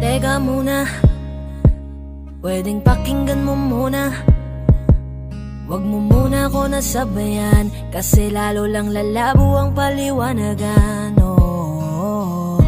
Teka muna, pwedeng pakinggan mo muna. Wag mo muna ako nasabayan, kasi lalo lang lalabo ang paliwanagan.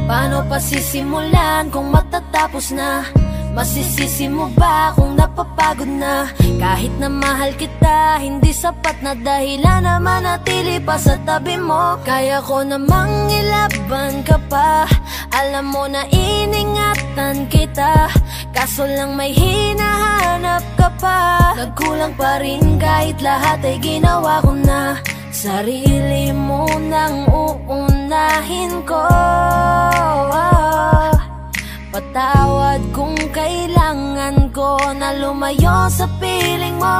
Paano pa sisimulan kung matatapos na? Masisisi mo ba kung napapagod na? Kahit na mahal kita, hindi sapat na dahilan na manatili pa sa tabi mo. Kaya ko namang ilaban ka pa, alam mo na iningatan kita, kaso lang may hinahanap ka pa. Nagkulang pa rin kahit lahat ay ginawa ko na. Sarili mo nang uunahin ko. Patawad kung kailangan ko na lumayo sa piling mo.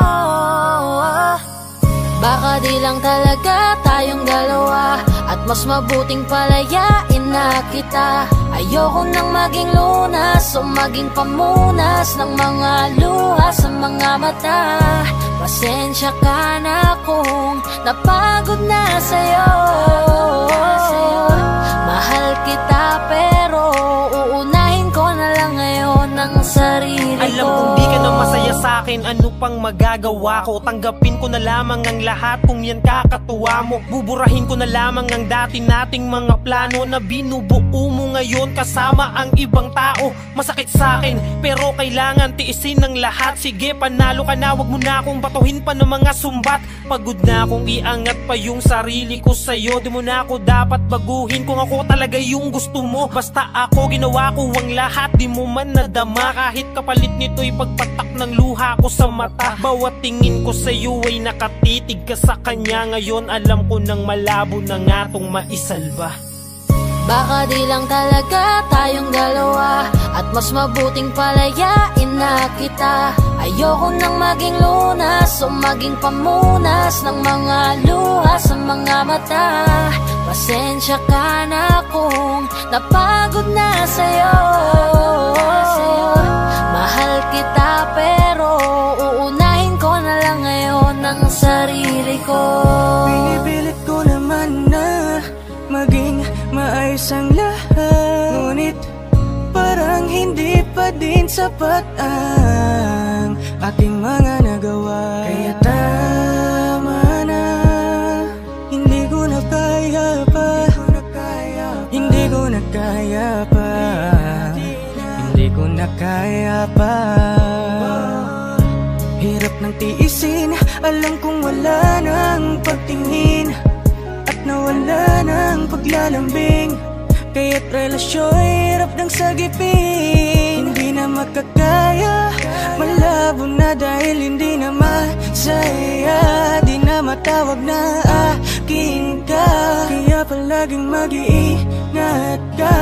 Baka di lang talaga tayong dalawa, at mas mabuting palayain na kita. Ayoko nang maging lunas o maging pamunas ng mga luha sa mga mata. Pasensya ka na kung napagod na sa'yo. Mahal kita pero uunahin ko na lang ngayon ang sarili ko. Alam kong di ka na masaya sa'kin, ano pang magagawa ko? Tanggapin ko na lamang ang lahat kung yan kakatuwa mo. Buburahin ko na lamang ang dati nating mga plano na binubuo mo ngayon kasama ang ibang tao. Masakit sa'kin pero kailangan tiisin ng lahat. Sige, panalo ka na, wag mo na akong batuhin pa ng mga sumbat. Pagod na akong iangat pa yung sarili ko sa'yo. Di mo na ako dapat baguhin kung ako talaga yung gusto mo. Basta ako ginawa ko ang lahat, di mo man nadama. Kahit kapalit nito'y pagpatak ng luha ko sa mata. Bawat tingin ko sa'yo ay nakatitig ka sa kanya. Ngayon alam ko nang malabo na nga tong maisalba. Baka di lang talaga tayong dalawa, at mas mabuting palayain na kita. Ayoko nang maging lunas o maging pamunas ng mga luha sa mga mata. Pasensya ka na kung napagod na sa'yo. Mahal kita pero uunahin ko na lang ngayon ang sarili ko. Pinipilit ko naman na maging maayos ang lahat, ngunit parang hindi pa din sapat ang aking mga nagawa. Kaya tama na, hindi ko na kaya pa, hindi ko na kaya pa, hindi ko na kaya pa. Hirap ng tiisin, alam kong wala nang pagtingin, nawala ng paglalambing. Kaya't relasyon hirap ng sagipin. Hindi na makakaya, malabo na dahil hindi na masaya. Di na matawag na akin ka, kaya palaging mag-iingat ka.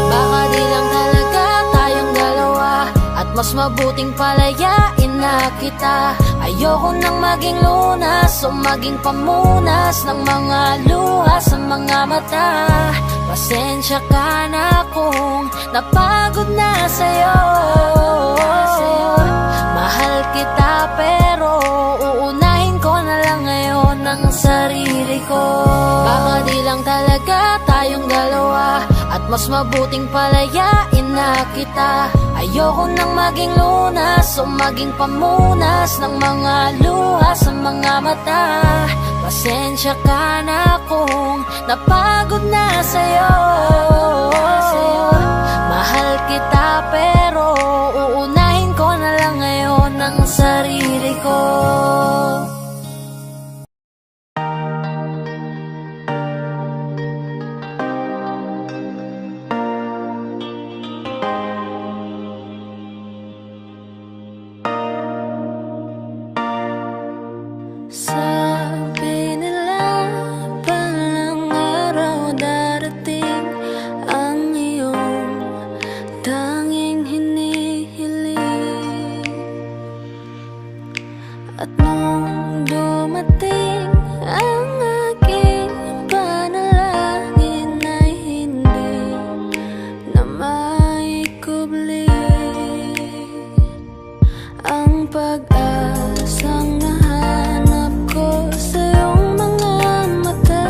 Baka di lang talaga tayong dalawa, at mas mabuting palayain na kita. Ayoko nang maging lunas o maging pamunas ng mga luha sa mga mata. Pasensya ka na kung napagod na sa'yo. Mahal kita pero uunahin ko na lang ngayon ang sarili ko. Baka di lang talaga tayong dalawa, at mas mabuting palayain na kita. Ayoko nang maging lunas o maging pamunas ng mga luha sa mga mata. Pasensya ka na kung napagod na sa'yo. Mahal kita pero uunahin ko na lang ngayon ang sarili ko. Sabi nila palang araw darating ang iyong tanging hinihiling. At nung dumating ang aking panalangin ay hindi na maikubli ang pag-asang nahanap ko sa iyong mga mata,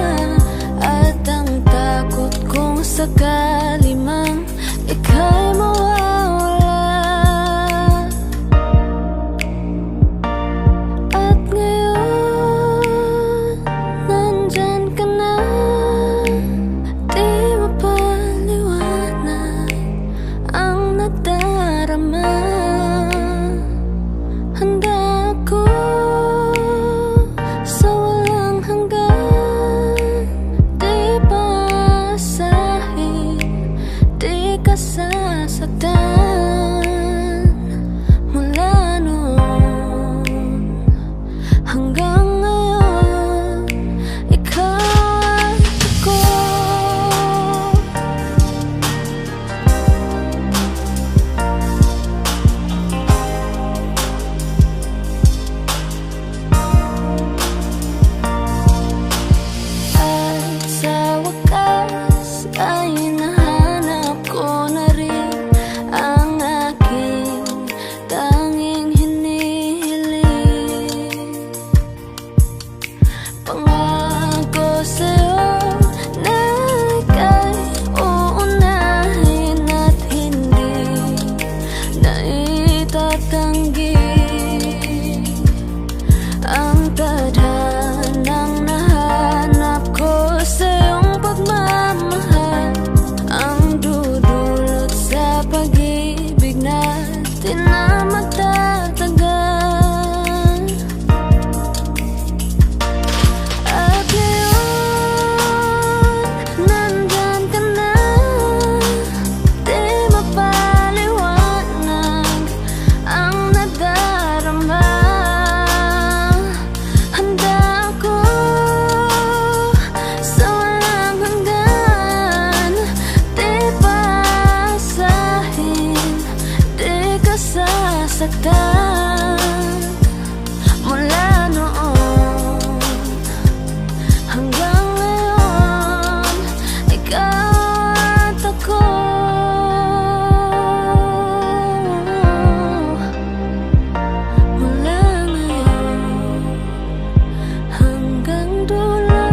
at ang takot kung sakali mang nasaktan mula noon hanggang ngayon. Ikaw at ako, mula ngayon hanggang dulo.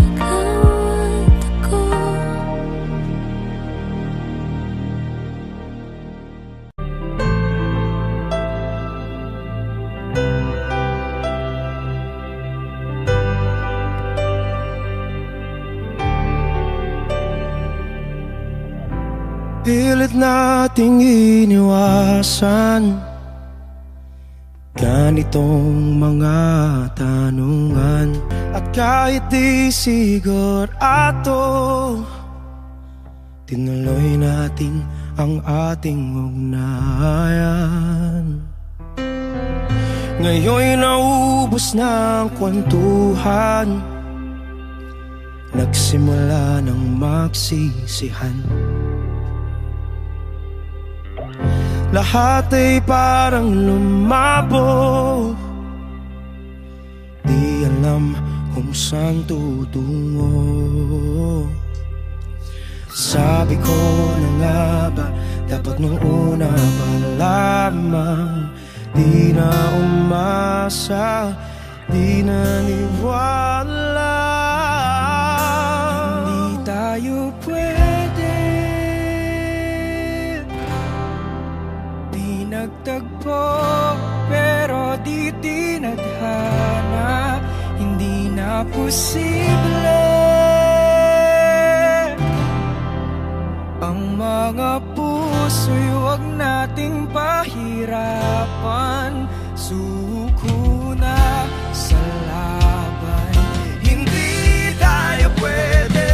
Ikaw at ako. Pilit nating iniwasan ganitong mga tanungan. At kahit di sigurado, tinuloy natin ang ating ugnayan. Ngayon'y naubos na ang kwentuhan, nagsimula ng magsisihan. Lahat ay parang lumabo, di alam kung saan tutungo. Sabi ko na nga ba, dapat nung una pa lamang di na umasa, di naniwala. Hindi tayo pwede, di nagtagpo pero di tinadhana. Hindi na posible ang mga puso'y huwag nating pahirapan. Suko na sa laban, hindi tayo pwede.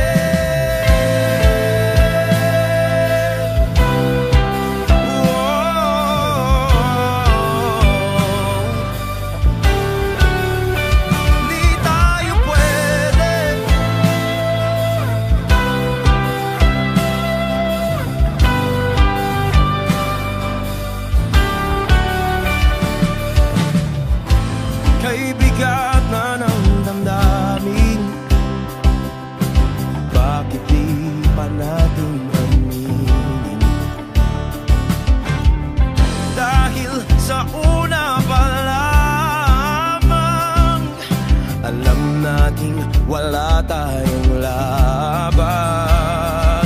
Hindi tayo pwede. Kay bigat na ng damdamin, bakit di pa natin aminin? Dahil sa una pa lamang, alam nating wala tayong laban.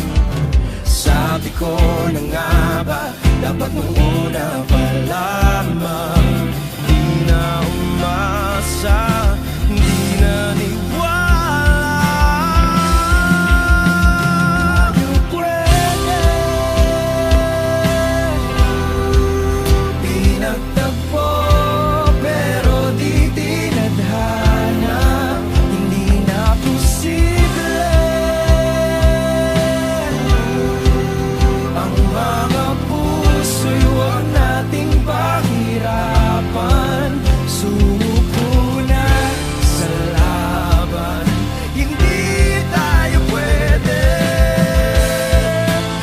Sabi ko na nga ba, dapat nung una pa lamang di na umasa, di naniwala. Tayo pwede, di nagtagpo pero di tinadhana. Hindi na posible ang mga puso'y huwag nating pahirapan. Suko na sa laban, hindi tayo pwede.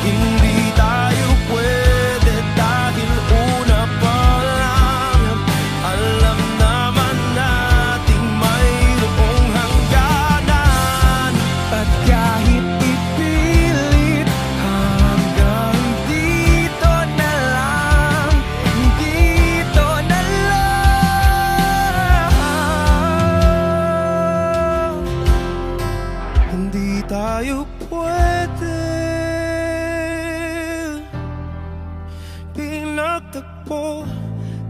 Hindi tayo pwede dahil una pa lang alam naman nating mayroong hangganan. At kahit ipilit hanggang dito na lang, dito na lang. Hindi tayo pwede, pinagtagpo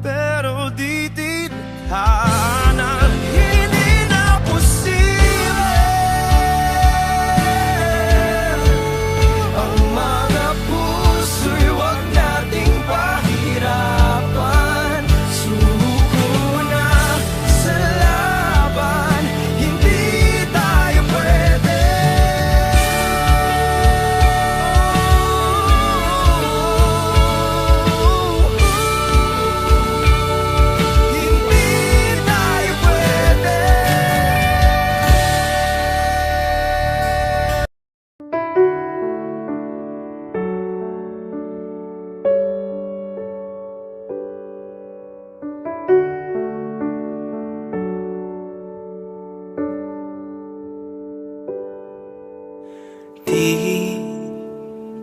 pero di tinadhana. Hindi na posible ang mga puso'y huwag nating pahirapan. Suko na sa laban, hindi tayo pwede. Hindi tayo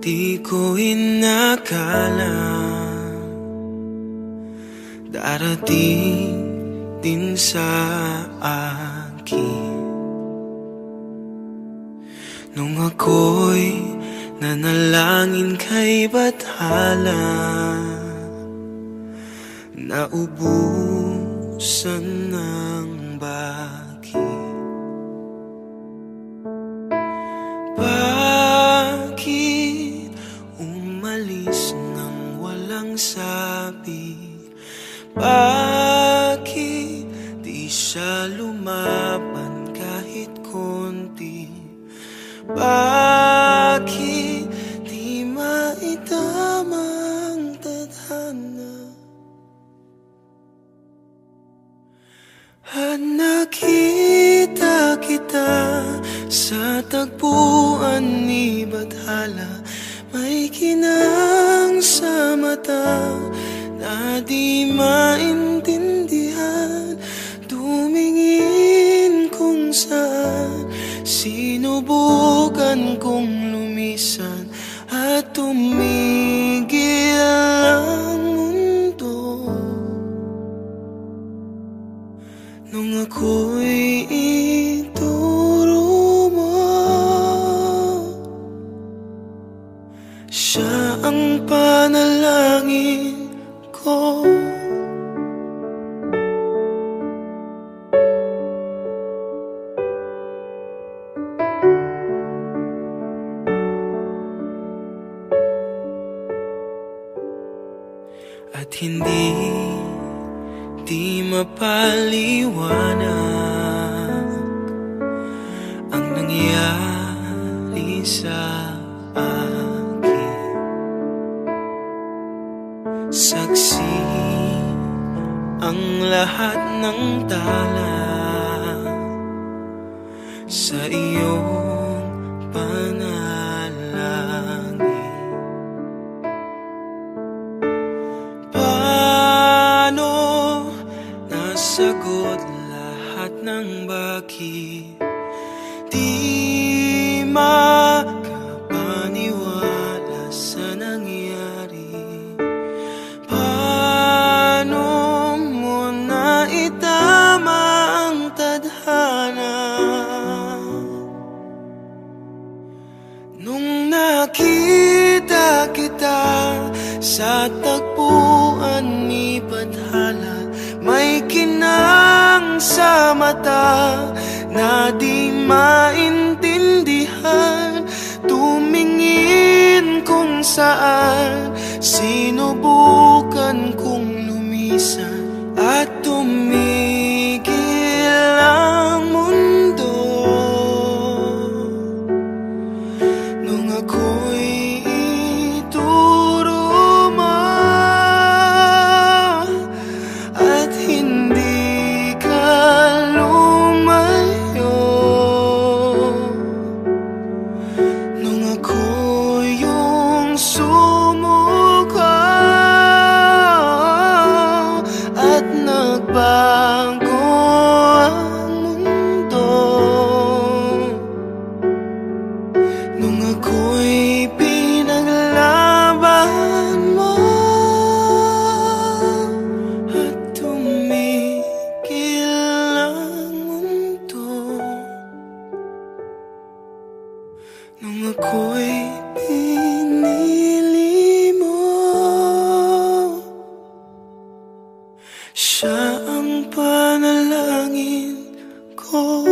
Di ko inakala darating din sa akin nung ako'y nanalangin kay Bathala, naubusan ng bakit. Bakit umalis nang walang sabi? Bakit di siya lumaban kahit konti? Bakit di maitamang tadhana? At nakita kita sa tagpuan ni Bathala, may kinang sa mata na di maintindihan. Tumingin kung saan, sinubukan kong lumisan at tumigil ang mundo. Nung ako'y ituro mo, siya ang panalangin ko. At hindi mapaliwanag ang nangyari sa akin. Saksi ang lahat ng tala sa iyong panalangin. Paano nasagot lahat ng bakit? Di makapaniwala sa nangyari. Paano mo naitama ang tadhana? Nung nakita kita sa tagpuan ni Bathala, may kinang sa mata na di maintindihan. Tumingin kung saan, sinubukan kong lumisan at tumigil ang mundo. Nung ako'y ituro mo at hindi ka lumayo, nung ako yung sumuko at nagbago ang mundo, nung ako'y pinaglaban mo at tumigil ang mundo, nung ako'y pinili mo, siya ang panalangin ko.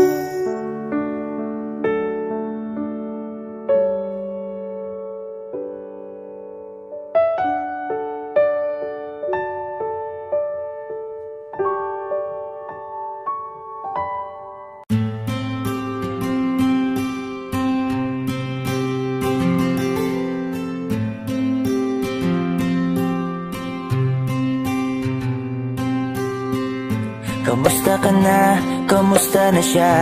Kamusta ka na? Kamusta na siya?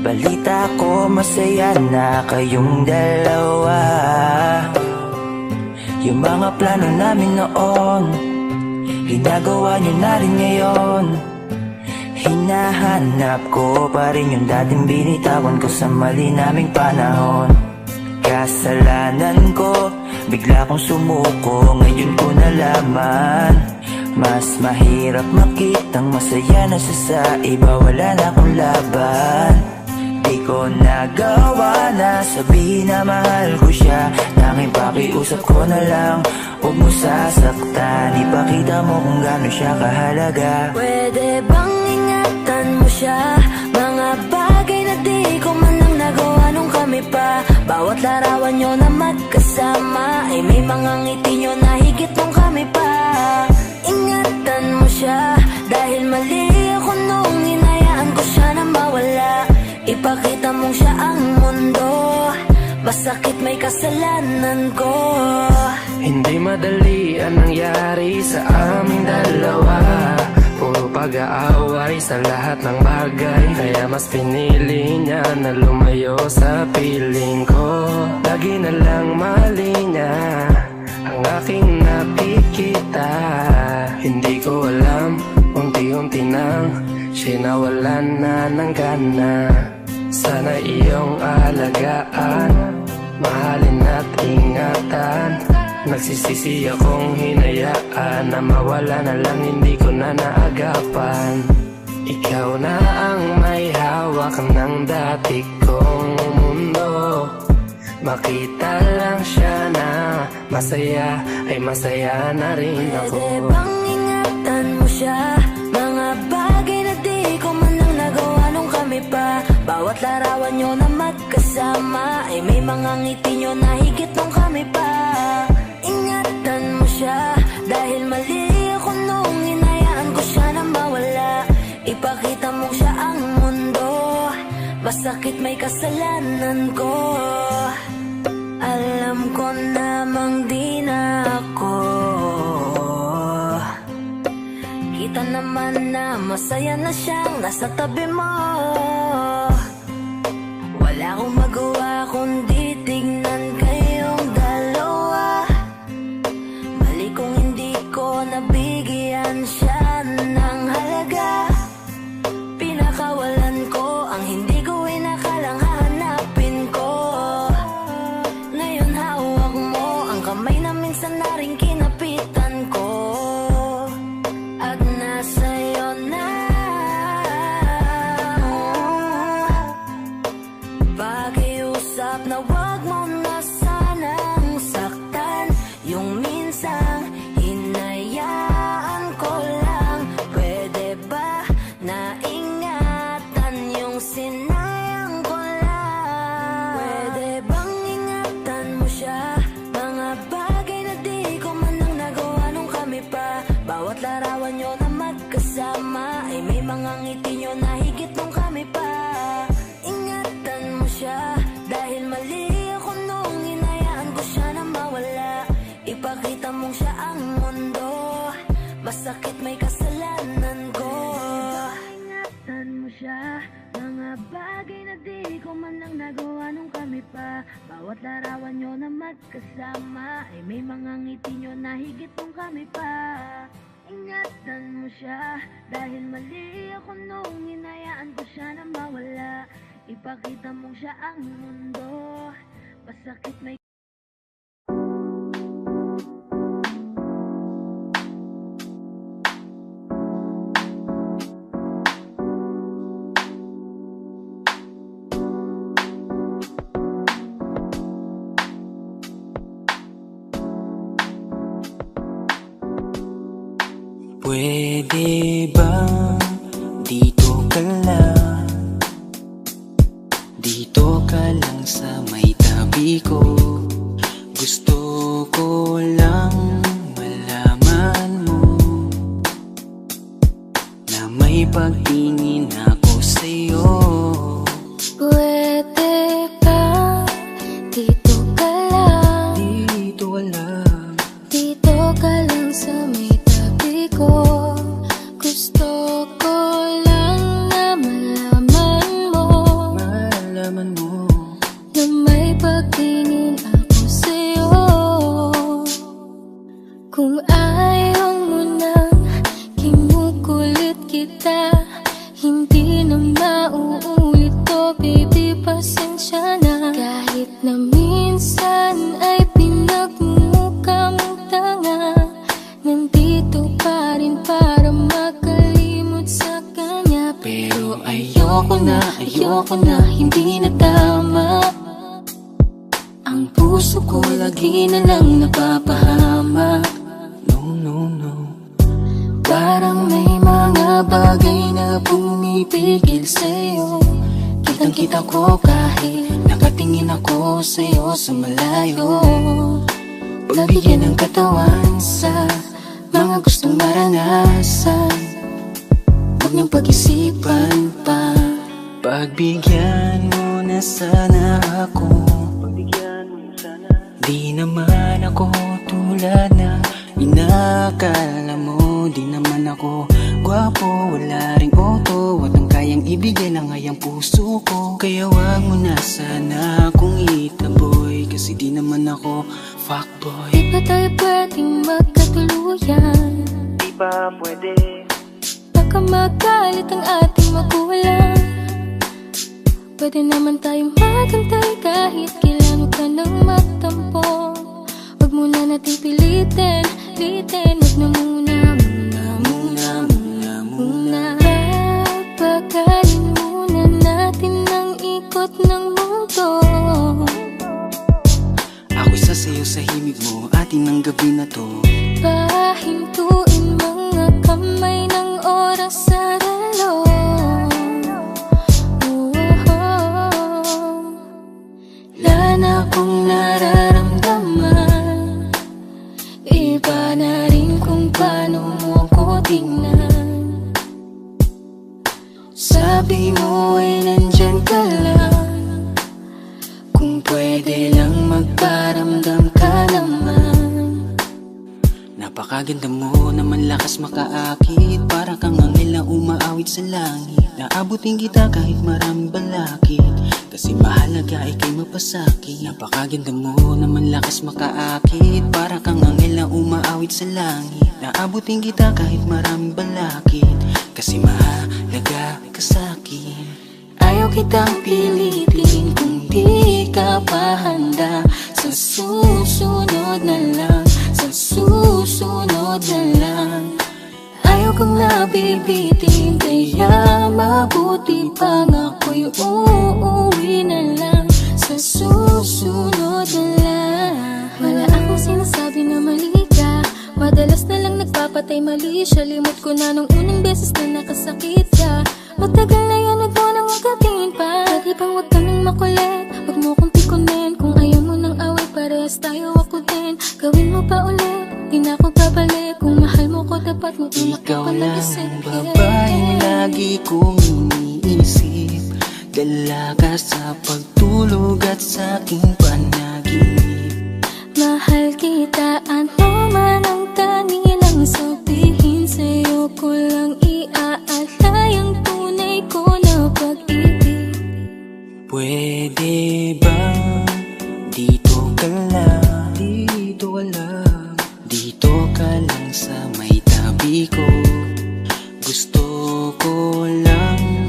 Balita ko masaya na kayong dalawa. Yung mga plano namin noon, ginagawa nyo na rin ngayon. hinahanap ko pa rin yung dating binitawan ko sa mali naming panahon. Kasalanan ko, bigla kong sumuko, ngayon ko nalaman mas mahirap makitang masaya na siya sa iba, wala na akong laban. Di ko nagawa na sabihin na mahal ko siya, tanging pakiusap ko na lang, huwag mo sasaktan, ipakita mo kung gaano siya kahalaga. Pwede bang ingatan mo siya, mga bagay na di ko man lang nagawa nung kami pa. Bawat larawan nyo na magkasama ay may mga ngiti nyo na higit nung kami pa. Ingatan mo siya, dahil mali ako nung hinayaan ko siya na mawala. Ipakita mong siya ang mundo, masakit may kasalanan ko. Hindi madali ang nangyari sa aming dalawa, puro pag-aaway sa lahat ng bagay, kaya mas pinili niya na lumayo sa piling ko. Lagi na lang mali niya ang aking nakikita. Hindi ko alam, unti-unti nang siya nawalan na ng gana. Sana iyong alagaan, mahalin at ingatan. Nagsisisi akong hinayaan na mawala na lang, hindi ko na naagapan. Ikaw na ang may hawak ng dati kong mundo. Makita lang siya na masaya, ay masaya na rin ako. Pwede bang ingatan mo siya, mga bagay na di ko man lang nagawa nung kami pa. Bawat larawan nyo na magkasama ay may mga ngiti nyo na higit nung kami pa. Ingatan mo siya, dahil mali ako nung hinayaan ko siya na mawala. Ipakita mo siya ang mundo, masakit may kasalanan ko. Alam ko namang di na ako, kita naman na masaya na siyang nasa tabi mo. Wala akong magawa kundi tignan kayong dalawa. Mali kung hindi ko nabigyan siya ng halaga. Pinakawalan ko ang hindi ko inakalang hahanapin ko. Ngayon hawak mo ang kamay na minsan na rin kinapitan ko, at nasa'yo na. Pakiusap na wag mo na sanang saktan, yung minsang hinayaan ko lang. Pwede ba na ingatan yung sinayang ko lang? Pwede bang ingatan mo siya, mga bagay na di ko man lang nagawa nung kami pa. Bawat larawan nyo na magkasama ay may mga ngiti nyo na higit nung kami pa. Ingatan mo siya, dahil mali ako nung hinayaan ko siya na mawala. Ipakita mong siya ang mundo, masakit may kasalanan ko. Ingatan mo siya, mga bagay na di ko man lang nagawa nung kami pa. Bawat larawan nyo na magkasama ay may mga ngiti nyo na higit nung kami pa. Ingatan mo siya, dahil mali ako nung hinayaan ko siya na mawala. Ipakita mong siya ang mundo, masakit may Pwede bang dito ka lang, dito ka lang sa may tabi ko. Gusto ko lang malaman mo na may pagtingin ako sa'yo. Pwede ba dito ka lang, Dito ka lang, dito ka lang sa may tabi ko. Gusto ko lang na malaman mo malaman mo na may pagtingin ako sa'yo. baby, pasensya na. Kahit na minsan ay pinagmumukha mong tanga, nandito pa rin para makalimot sa kanya. Pero ayoko na, hindi na tama. Ang puso ko lagi na lang napapahamak. No. Parang may mga bagay na pumipigil sa'yo. Kitang-kita ko kahit nakatingin ako sa'yo sa malayo. Nabigyan ng katawan sa mga gustong maranasan. Huwag niyong pag-isipan pa. Pagbigyan mo na sana ako. Di naman ako tulad na inakala mo. Di naman ako gwapo, wala ring auto, at ang kayang ibigay lang ay ang puso ko. Kaya wag mo na sana akong itaboy, kasi di naman ako fuckboy. Di ba tayo pwedeng magkatuluyan? Di ba pwede? Baka magalit ang ating magulang. Pwede naman tayong magantay kahit kailan ka nang magtampo. Huwag mo na natin pilitin. Huwag na muna. Papagalin muna natin ang ikot ng mundo. Ako'y sasayaw sa himig mo, atin ng gabi na to. Pahintuin mga kamay ng oras sa relo. Wala na akong nararamdaman. Iba na rin kung paano mo ko tingnan. Sabi mo ay nandyan ka lang. Kung pwede lang magparamdam ka naman. Napakaganda mo naman, lakas makaakit. Para kang anghel na umaawit sa langit. Naabutin kita kahit maraming balakid, kasi mahalaga ay kay mapasakit. Napakaganda mo naman, lakas makaakit. Para kang anghel na umaawit sa langit. Naabutin kita kahit maraming balakid, kasi mahalaga ka sa'kin. Ayaw kitang pilitin kung di ka pa handa. Sa susunod na lang, sa susunod na lang. Ayaw kong nabibitin, kaya mabuti pang ako'y uuwi na lang. Sa susunod na lang. Wala akong sinasabi na mali ka. Madalas na lang nagpapatay mali siya. Limot ko na nung unang beses na nakasakit ka. Matagal na yan, huwag mo nang magatingin pa. Pwede bang huwag ka nang makulit? Huwag mo kong pikunin. Kung ayaw mo nang away, parehas tayo ako din. Gawin mo pa ulit, di na ako babalik. Kung mahal mo ko, dapat mo Ikaw lang ang babaeng lagi kong iniisip. Dalaga sa pagtulog at sa aking panaginip. Mahal kita, ano man ang kanilang sabihin. Sa'yo ko lang iaalay ang tunay ko na pag-ibig. Pwede ba dito ka lang? Dito ka lang sa may tabi ko. Gusto ko lang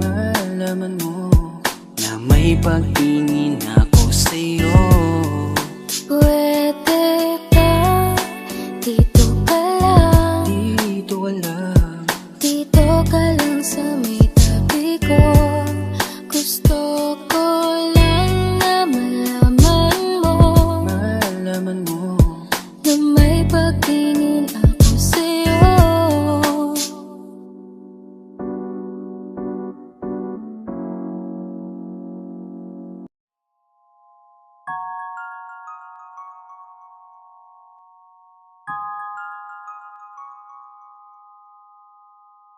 malaman mo na may pagtingin ako sa'yo. Pwede ba dito ka lang? Dito ka lang sa may tabi ko. Gusto ko lang na malaman mo na may pagtingin ako sa'yo.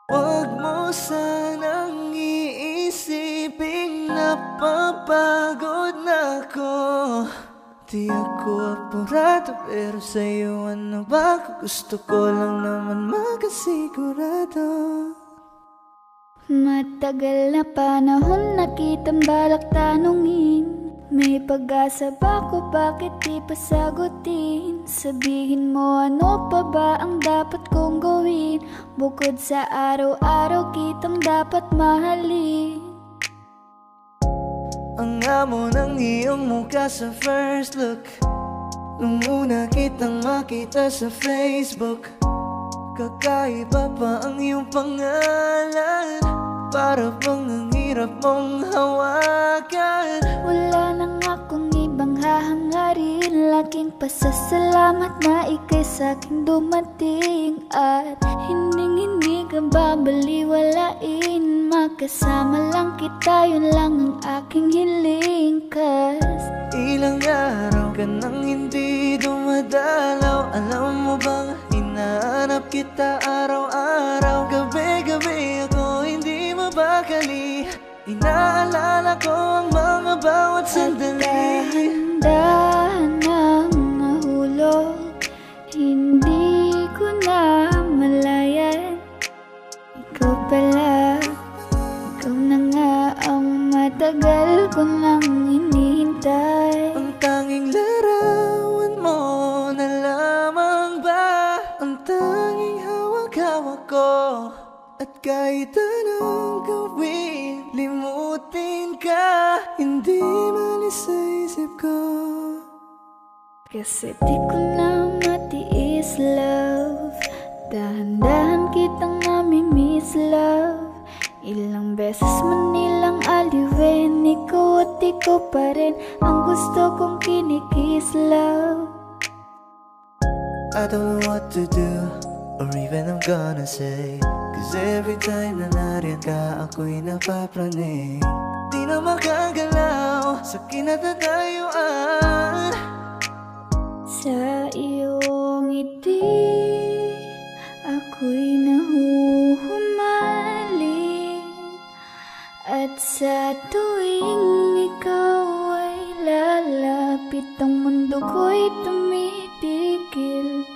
Huwag mo sanang iisiping napapagod na ako. Di ako apurado, pero sa'yo ano ba? Gusto ko lang naman makasigurado. Matagal na panahon na kitang balak tanungin, May pag-asa ba ko, bakit di pa sagutin? Sabihin mo ano pa ba ang dapat kong gawin? Bukod sa araw-araw kitang dapat mahalin. Ang amo ng iyong mukha sa first look, nung una kitang makita sa Facebook. Kakaiba pa ang iyong pangalan, para bang ang hirap mong hawakan. Wala nang akong ibang hahangarin, laking pasasalamat na ika'y sa'king dumating. At hindi ka babaliwalain, makasama lang kita, yun lang ang aking hiling. Cause ilang araw ka nang hindi dumadalaw, alam mo bang hinahanap kita araw-araw. Gabi-gabi ako hindi mabakali, inaalala ko ang mga bawat sandali. Dahan-dahan ang nahulog, hindi ko na malayan. Ikaw pala, ikaw na nga ang matagal ko nang hinihintay. Ang tanging larawan mo na lamang ba ang tanging hawak-hawak ko? At kahit anong gawin, limutin ka, hindi malis sa isip ko. Kasi di ko na matiis, love. Dahan-dahan kitang nami-miss, love. Ilang beses man nilang aliwin, ikaw at ikaw pa rin ang gusto kong kinikiss, love. I don't know what to do, or even I'm gonna say, cause every time na nariyan ka, ako'y napapraning. Di na makagalaw sa kinatatayuan. Sa iyong ngiti, ako'y nahuhumaling. At sa tuwing ikaw ay lalapit, ang mundo ko'y tumitigil.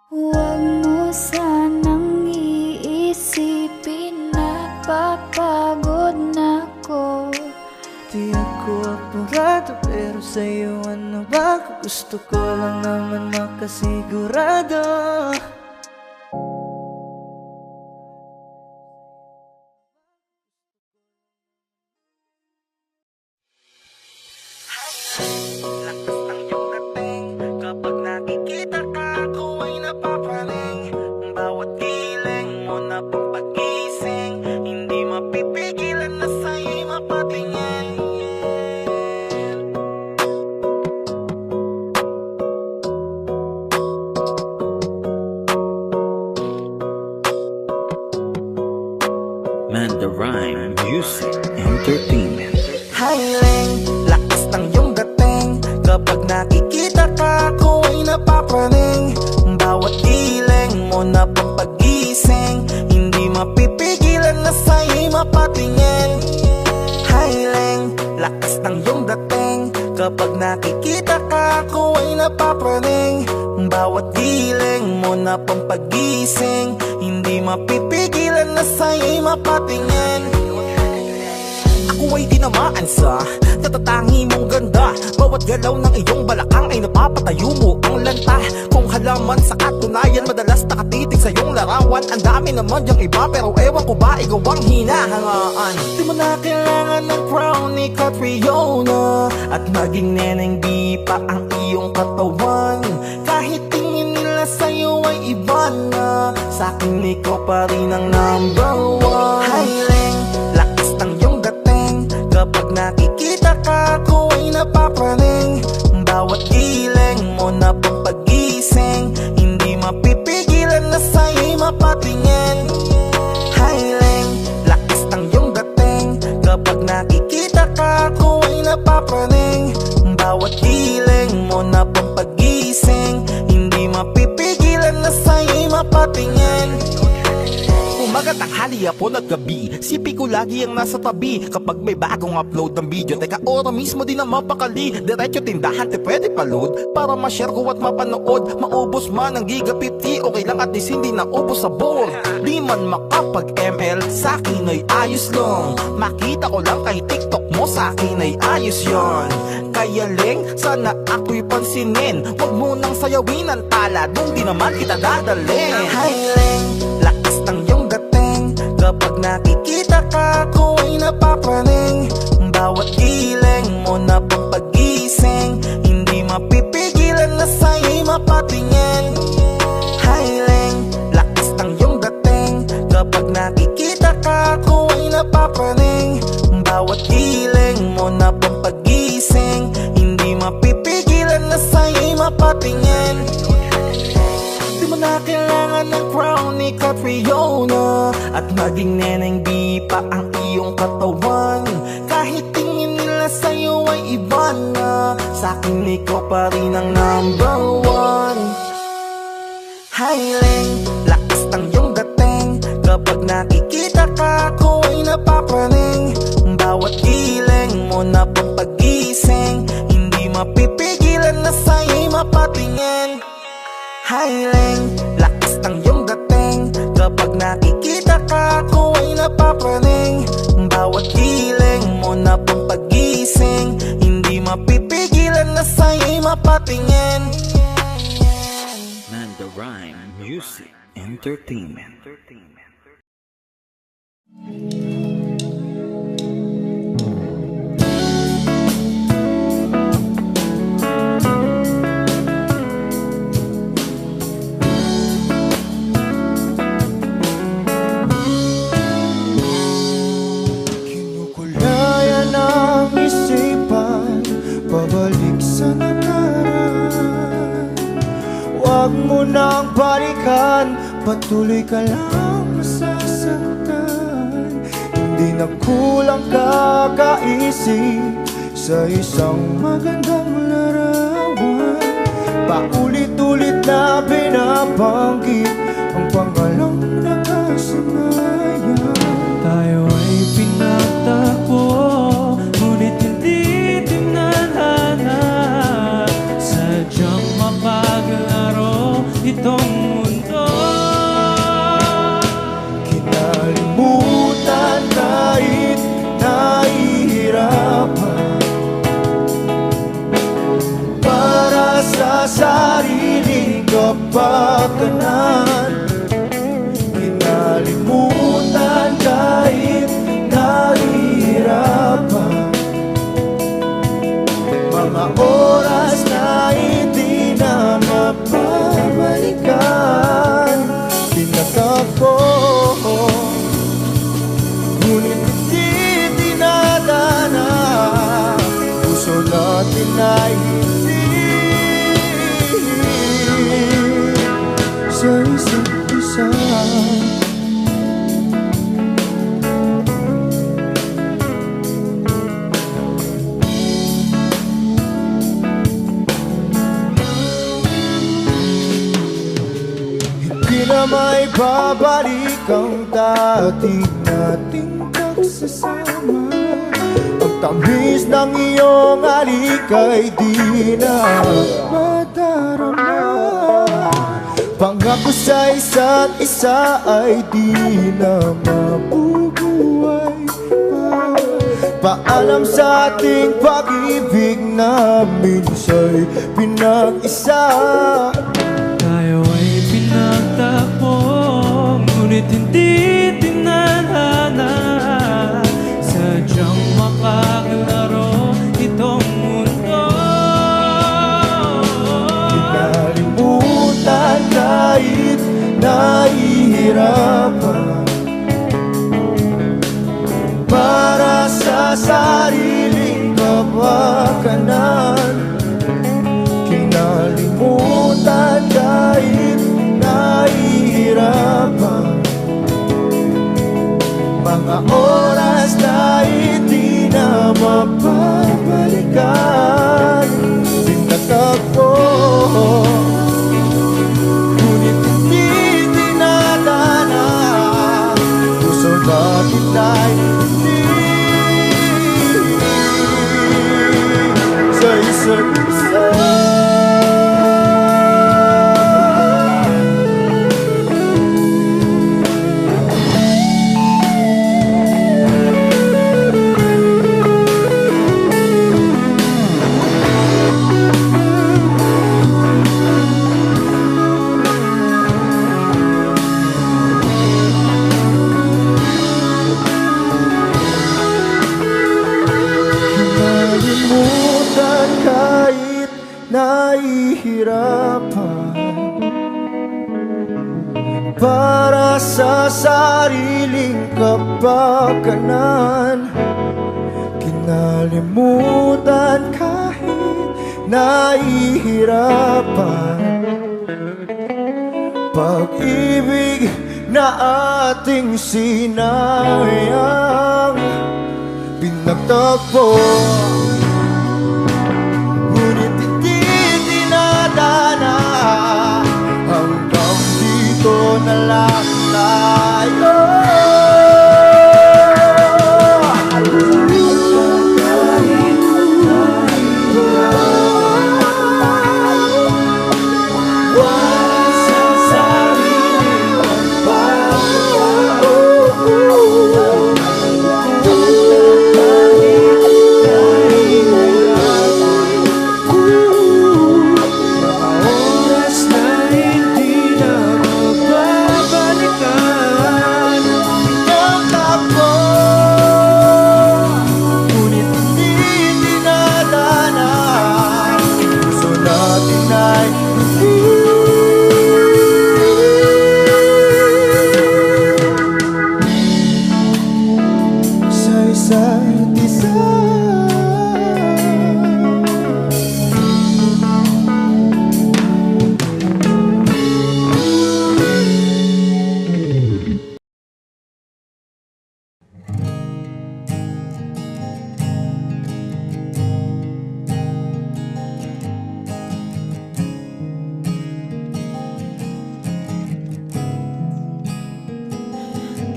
Huwag mo sanang iisipin na papagod na ako. Di ako apurado, pero sa'yo ano ba? Gusto ko lang naman makasigurado. Lakas ng iyong dating, kapag nakikita ka, ako ay napapaling. Bawat giling mo na papagising, hindi mapipigilan na sa'yo'y mapatingin. Mandarine Music Entertainment. Hiling, lakas ng iyong dating, kapag nakikita ka, ako ay napapraning. Bawat giling mo na papagising, hindi mapipigilan na sa'yo'y mapatingin. Hiling, lakas ng iyong dating, kapag nakikita ka, ako ay napapraning. Bawat giling mo na pampagising, hindi mapipigilan na sa'yo'y mapatingin. Ako ay tinamaan sa natatangi mong ganda. Bawat galaw ng iyong balakang ay napapatayo mo ang lanta. Kung halaman sa katunayan, madalas nakatitig sa iyong larawan. Ang dami naman yung iba, pero ewan ko ba ikaw ang hinahangaan. Di mo na kailangan ng crown ni Catriona, at maging neneng di pa ang iyong katawan. Kahit tingin nila sa'yo ay iba na, sa'kin ikaw pa rin ang number one. Hiling, lakas ng iyong dating, kapag nakikita ka, ako ay napapraning. Bawat giling mo na pampagising, hindi mapipigilan na sa'yo'y mapatingin. Hiling, lakas ng iyong dating, kapag nakikita ka, ako ay napapraning. Bawat giling mo na pampagising, hindi mapipigilan na sa'yo'y mapatingin. Umaga Umaga, tanghali, hapon at gabi, sipi ko lagi ang nasa tabi. Kapag may bagong upload ng video, teka ora mismo di na mapakali. Diretso tindahan, te pwede pa-load para ma-share ko at mapanood. Maubos man ang giga 50, okay lang at least hindi na ubos sa board. Di man makapag-ML, sa'kin ay ayos lang. Makita ko lang kay TikTok mo, sa'kin ay ayos yon. Kaya Leng, sana ako'y pansinin. Huwag mo nang sayawin ang tala, dun di naman kita dadalhin. Hi Leng, lakas ng iyong dating. Kapag nakikita ka, ako ay napapraning. Bawat giling mo na pampagising, hindi mapipigilan na sa'yo'y mapatingin. Hi Leng, lakas ng iyong dating. Kapag nakikita ka, ako ay napapraning. Bawat giling mo na pampagising, hindi mapipigilan na sa'yo'y mapatingin. Di mo na kailangan ng crown ni Catriona, at maging neneng di pa ang iyong katawan. Kahit tingin nila sa'yo ay iba na, sa'kin ikaw pa rin ang number one. Hi Leng, lakas ng iyong dating. Kapag nakikita ka, ako ay napapraning. Bawat giling mo na pampagising, hindi mapipigilan na sa'yo'y mapatingin. Hi Leng, lakas ng iyong dating. Kapag nakikita ka, ako ay napapraning. Bawat giling mo na pampagising, hindi mapipigilan na sa'yo'y mapatingin. Manda Rhyme Music Entertainment. Kinukulayan ang isipan, pabalik sa nakaraan. Huwag mo nang balikan, patuloy ka lang masasaktan. Hindi na kulang kakaisip sa isang magandang larawan. Paulit-ulit na binabanggit ang pangalang nakasanayan. Tayo ay pinagtagpo, ngunit hindi tinadhana. Sadyang mapaglaro itong mundo. Kinalimutan kahit nahihirapan, para sa sariling kapakanan. Kinalimutan kahit nahihirapan, mga oras na hindi na mapabalikan. Tinatako, ngunit hindi dinadana. Puso natin ay hindi sa isa't isa. Hindi na may babalik ang dati nating pagsasama. Ang tamis ng iyong halik ay di na madarama. Pangako sa isa't isa ay di na mabubuhay pa. Paalam sa ating pag-ibig na minsa'y pinag-isa. Tayo ay pinagtagpo, ngunit hindi tinadhana. Sadyang makaglaro itong mundo. Kinalimutan kahit nahihirapan, para sa sariling kapakanan. Kinalimutan kahit nahihirapan, mga oras na hindi na mapabalikan. Tinatagpo, ngunit hindi dinadana. bakit tayo hindi sa isa't isa? Nahihirapan para sa sariling kapakanan, kinalimutan kahit nahihirapan. Pag-ibig na ating sinayang pinagtagpo, hanggang dito na lang tayo.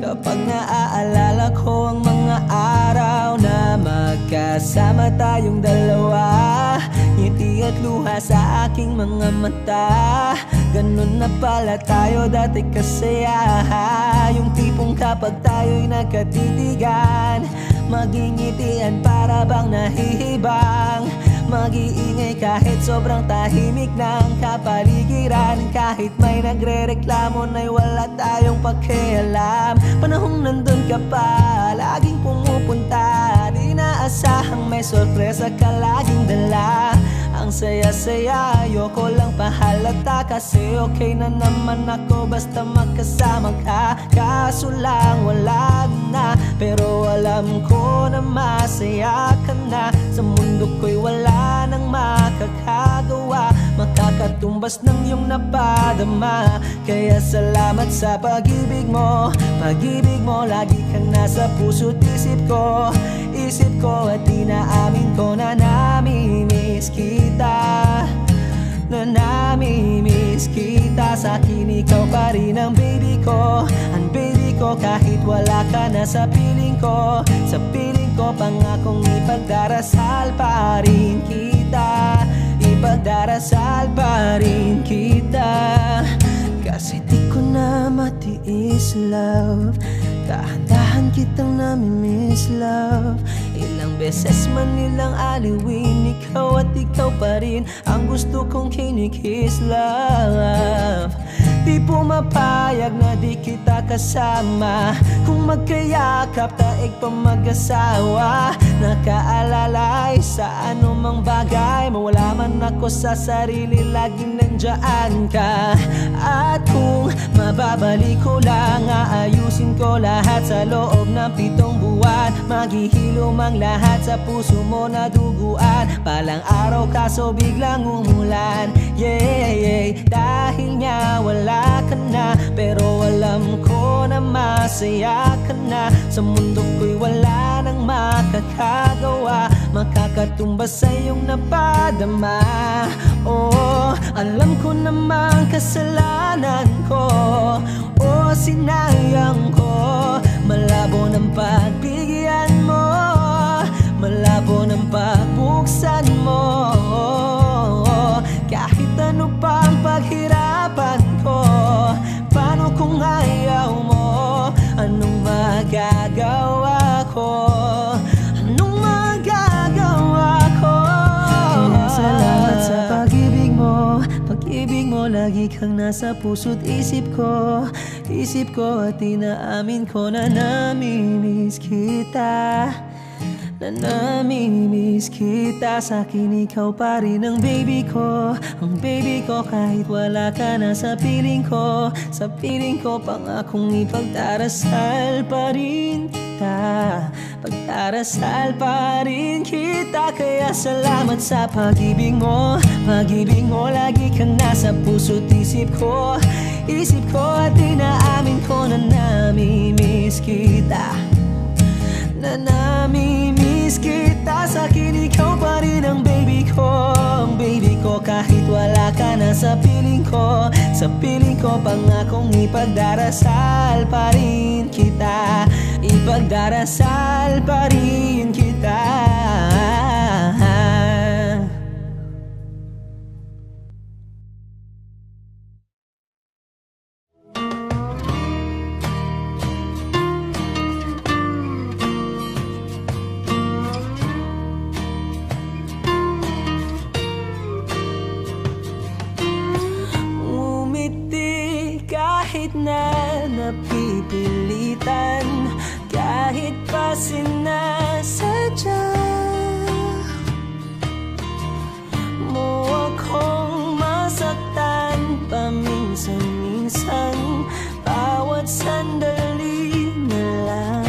Kapag naaalala ko ang mga araw na magkasama tayong dalawa, ngiti at luha sa aking mga mata. Ganun na pala tayo dati kasaya, yung tipong kapag tayo'y nagkatitigan, magingitian para bang nahihibang, mag-iingay kahit sobrang tahimik ng kapaligiran. Kahit may nagre-reklamo na'y wala tayong pakialam. Panahong nandun ka pa, laging pumupunta, di naasahang may sorpresa ka laging dala. Ang saya-saya, ayoko lang pahalata, kasi okay na naman ako basta magkasama ka. Kaso lang wala na, pero alam ko na masaya ka na. Sa mundo ko'y wala nang makakagawa, makakatumbas ng iyong napadama. Kaya salamat sa pag-ibig mo, pag-ibig mo. Lagi kang nasa puso't isip ko, at inaamin ko na namimiss kita, na namimiss kita. Sa akin ikaw pa rin ang baby ko, ang baby ko. Kahit wala ka na sa piling ko, sa piling ko, pangakong ipagdarasal pa rin kita, ipagdarasal pa rin kita. Kasi di ko na matiis, love, dahan-dahan kitang namimiss, love. Ilang beses man nilang aliwin, ikaw at ikaw pa rin ang gusto kong kinikiss, love. Di pumapayag na di kita kasama, kung magkayakap taig pa mag-asawa. Nakaalalay sa anumang bagay, mawala man ako sa sarili, laging nandiyan ka. At kung mababalik ko lang, aayusin ko lahat sa loob ng 7 buwan. Maghihilom ang lahat sa puso mo na duguan. Palang araw kaso biglang umulan, yeah. Dahil nga wala ka na, pero alam ko na masaya ka na. Sa mundo ko'y wala nang makakagawa, makakatumbas sa iyong napadama. Oh, alam ko namang kasalanan ko, oh, sinayang ko. Malabo ng pagbigyan mo, malabo ng pagbuksan mo. Kahit ano pang paghirapan ko, paano kung ayaw mo? Anong magagawa ko? Anong magagawa ko? Kaya salamat sa pag-ibig mo. Pag-ibig mo, lagi kang nasa puso't isip ko. Isip ko at inaamin ko na namimiss kita. Na namimiss kita. Sa'kin ikaw pa rin ang baby ko. Ang baby ko kahit wala ka na sa piling ko. Sa piling ko pangakong ipagdarasal pa rin kita. Pagdarasal pa rin kita. Kaya salamat sa pag-ibig mo. Pag-ibig mo, lagi kang nasa puso't isip ko. Isip ko at inaamin ko na namimiss kita. Na namimiss kita. Sa'kin ikaw pa rin ang baby ko. Ang baby ko kahit wala ka na sa piling ko. Sa piling ko pangakong ipagdarasal pa rin kita. Ipagdarasal pa rin kita. Kahit na napipilitan, kahit pa sinasadya mo akong masaktan paminsan-minsan, bawat sandali na lang.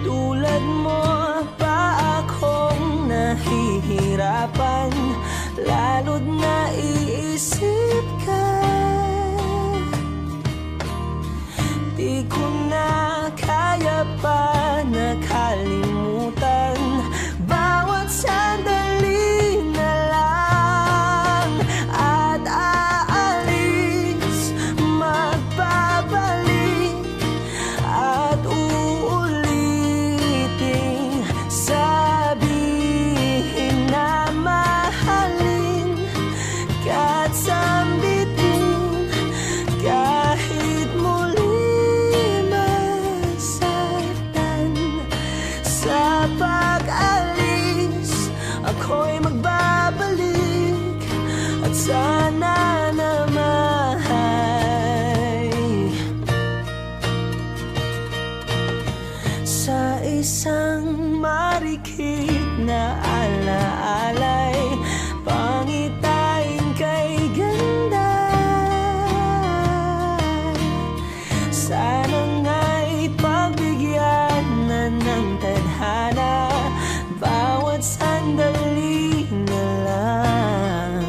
Tulad mo pa akong nahihirapan, lalo't naiisip ka. Di ko na kaya pa nakalimutan, bawat sandali na lang. At aalis, magbabalik, at uulitin, sabihin na mahalin kahit sambitin, kahit muli masaktan. Sa pag-alis, ako'y magbabalik, at sana naman sa isang marikit na alaalay, pangitain kay ganda. Sana nga'y pagbigyan na ng tadhana, bawat sandali na lang.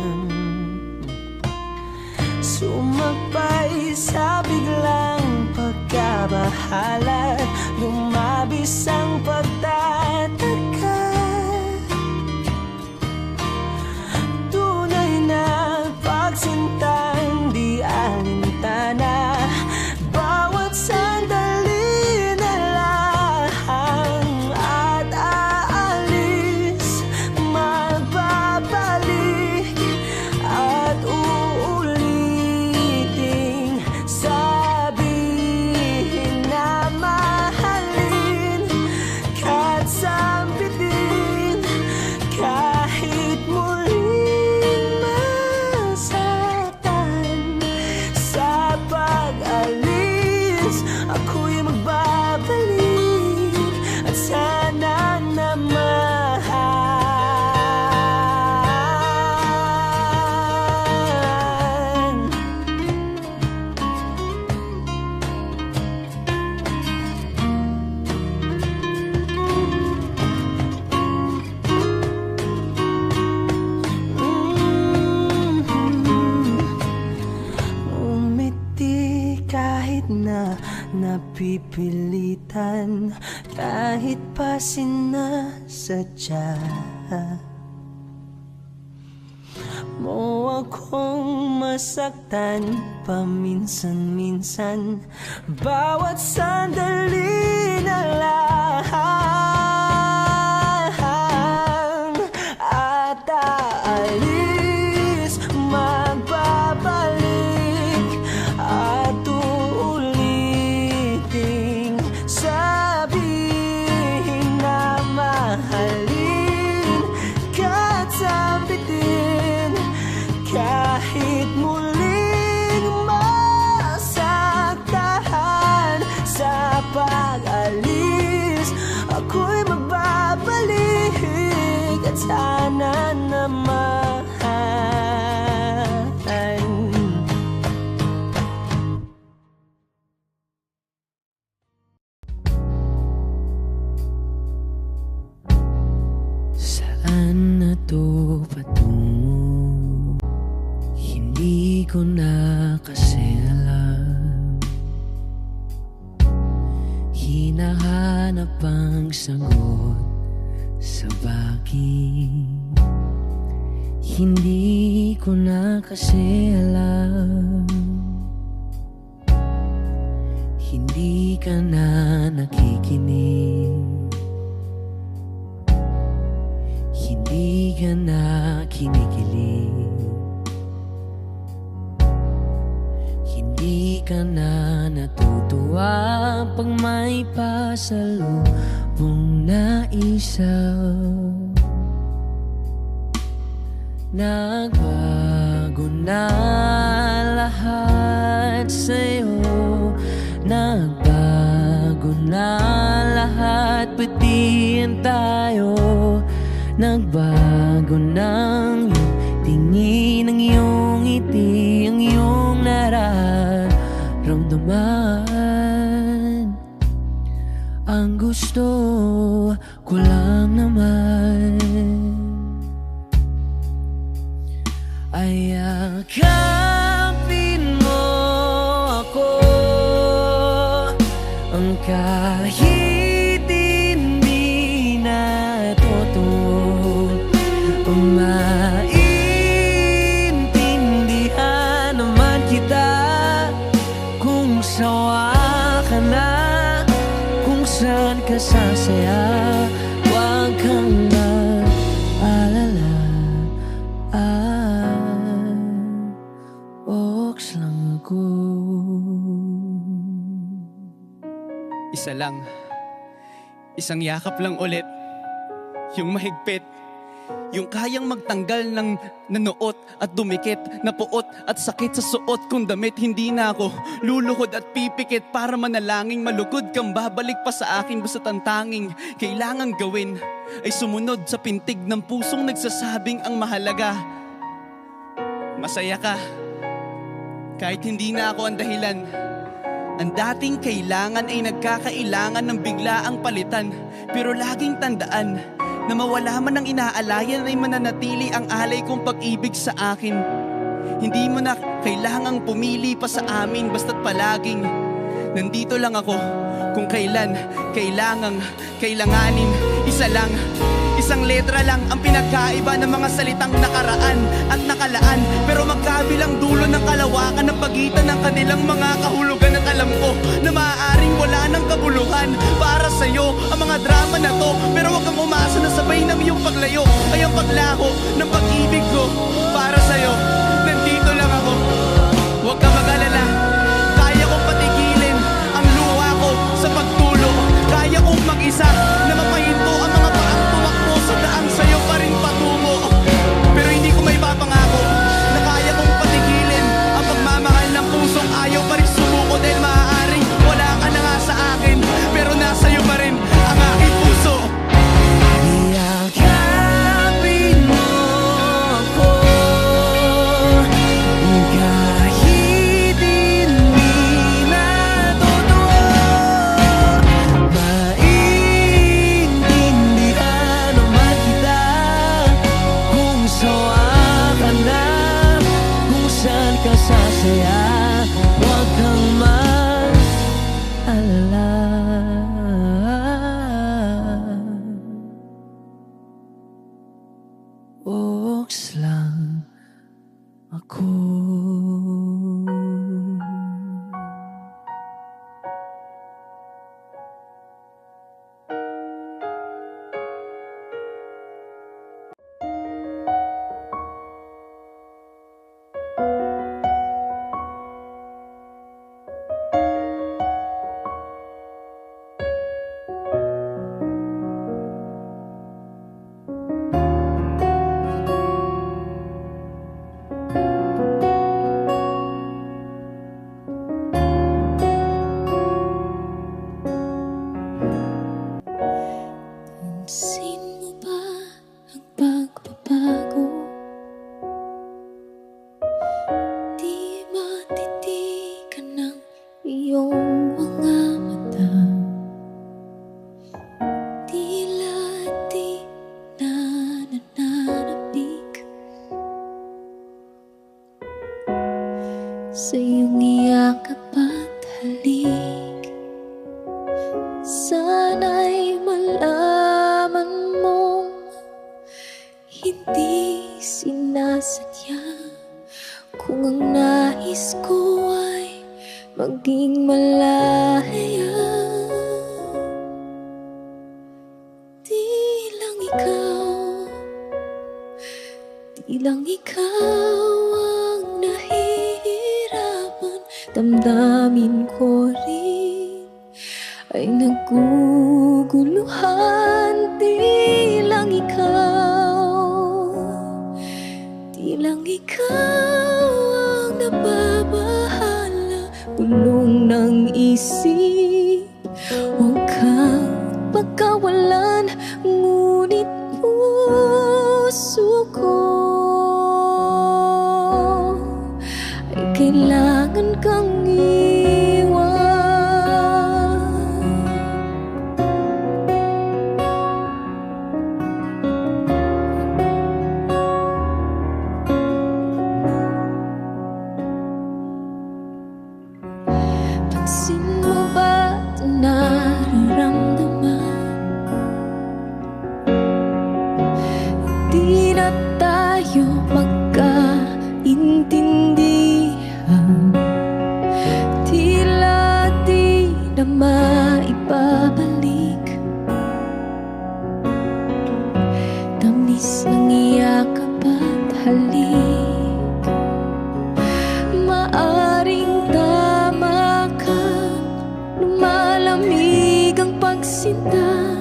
Sumakbay sa biglang pagkabahala, lumabis ang pagtataka. Tunay na pagsintang di alintana, bawat sandali na lang. At aalis, magbabalik, at uulitin, sabihin na mahalin kahit sambitin, kahit muling masaktan. Sa pag-alis, ako'y magbabalik, at sana naman umiti kahit na napipilitan, kahit pa sinasadya mo akong masaktan paminsan-minsan. Bawat sandali na lang at aalis, magbabalik at uuliting sabihin na mahalin ka't sabitin kahit muling masaktan. Sa pag-alis ako'y magbabalik at sana naman Saan na to patungo? Hindi ko na kasi alam. Hinahanap ang sagot sa bakit. Hindi ko na kasi alam. Hindi ka na nakikinig. Hindi ka na kinikilig. Hindi ka na natutuwa pag may pasalubong na isaw. Nagbago na lahat sa'yo. Nagbago na lahat, pati yan tayo. Nagbago ng iyong tingin, ang iyong ngiti, ang iyong nararamdaman. Ang gusto ko lang naman ay yakapin mo ako, ang kahit hindi na totoo. Maintindihan naman kita kung sawa ka na, kung saan ka sasaya. Huwag kang mag-alala, Ox lang ako. Isa lang, isang yakap lang ulit, yung mahigpit, yung kayang magtanggal ng nanuot at dumikit, na puot at sakit sa suot kong damit. Hindi na ako luluhod at pipikit para manalangin malugod kang babalik pa sa akin. Basta ang tanging kailangang gawin ay sumunod sa pintig ng pusong nagsasabing ang mahalaga masaya ka. Kahit hindi na ako ang dahilan, ang dating kailangan ay nagkakailangan ng biglaang palitan. Pero laging tandaan na mawala man ang inaalayan ay mananatili ang alay kong pag-ibig sa akin. Hindi mo na kailangang pumili pa sa amin, basta't palaging nandito lang ako kung kailan kailanganin. Isa lang, isang letra lang ang pinagkaiba ng mga salitang nakaraan at nakalaan. Pero magkabilang dulo ng kalawakan ng pagitan ng kanilang mga kahulugan. At alam ko na maaaring wala ng kabuluhan para sa'yo ang mga drama na to. Pero wag kang umasa na sabay ng iyong paglayo ay ang paglaho ng pag-ibig ko para sa'yo. Nandito lang ako, huwag ka mag-alala. Kaya kong patigilin ang luha ko sa pagtulo. Kaya kong mag-isa na mapahinto ang mga paang tumakbo sa daang sa'yo pa rin patungo. Pero hindi ko may papangako na kaya kong patigilin ang pagmamahal ng pusong ayaw pa rin sumuko. Dahil maaaring wala ka na nga sa akin, pero nasa'yo pa rin ang aking puso. Yakapin mo ako, kahit Sana'y malaman mong hindi sinasadya. Kung ang nais ko ay maging malaya, di lang ikaw ang nahihirapan. Damdamin ko rin ay naguguluhan. Di lang ikaw ang nababahala. Bulong ng isip, huwag kang pagkawalan. Ngunit puso ko ay kailangan kang iwan. Pansin mo ba ito nararamdaman? Hindi na tayo magkaintindihan. Tila di na maibabalik tamis ng iyakap at halik. Maaring tama ka, lumalamig ang pagsinta.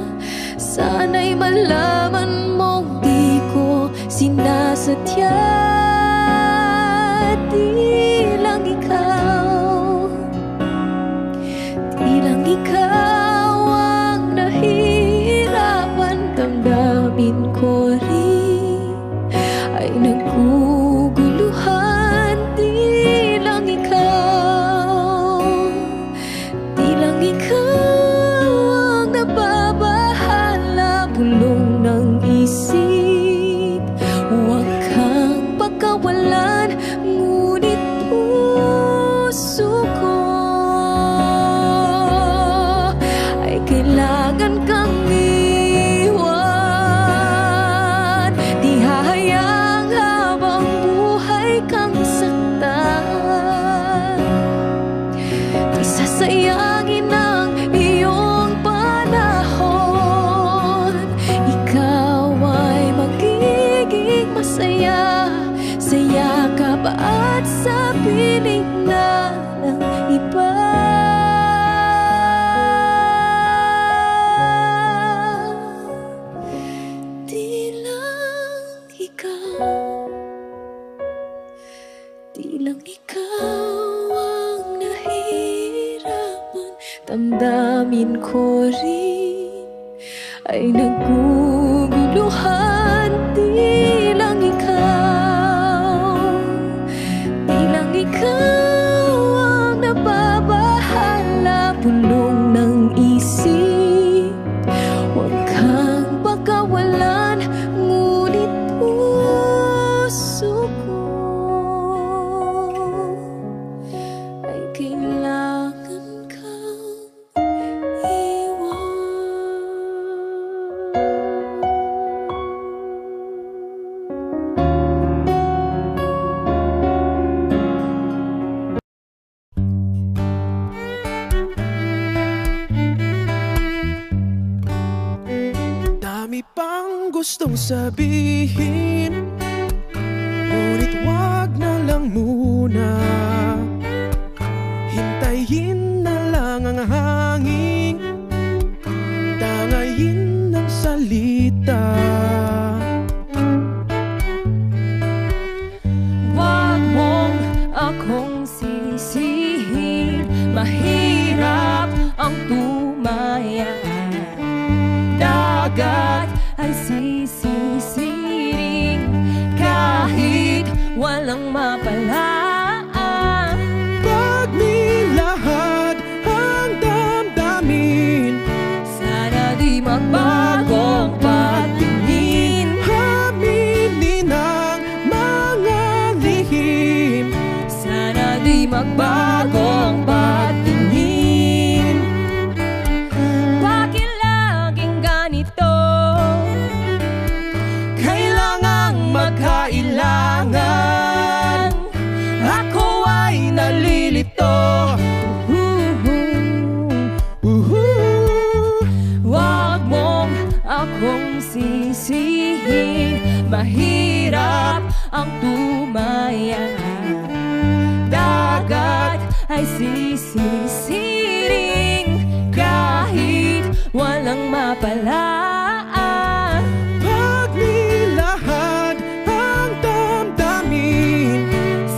Sana'y malaman mong di ko sinasadya. Di lang ikaw ang nahihirapan. Damdamin ko rin ay naguguluhan. Di lang ikaw ang nababahala. Bulong ng isip, huwag kang pagkawalan. Ngunit puso ko ay kailangan kang iwan. Di hahayaang habang buhay kang saktan. Di sasayangin ang iyong panahon. Ikaw ay magiging masaya sa yakap at sa piling na ng iba. Di lang ikaw ang nahihirapan. Damdamin ko rin ay naguguluhan. Di lang ikaw ang nababahala. Bulong ng isip, huwag kang pagkawalan. Ngunit puso ko ay kailangan kang iwan. Dami pang gustong sabihin, ngunit wag na lang muna. Hintayin na lang ang hangin, tangayin ng salita. Wag mong akong sisihin, mahirap ang tumaya. Dagat ay sisisiring kahit walang mapalaan. Pag nilahad ang damdamin, sana di magbagong pagtingin. aminin ang mga lihim, Sana di magbagong pagtingin. Bakit pagsisisihin. Mahirap ang tumaya, dagat ay sisisiring kahit walang mapalaan. Pag nilahad ang damdamin,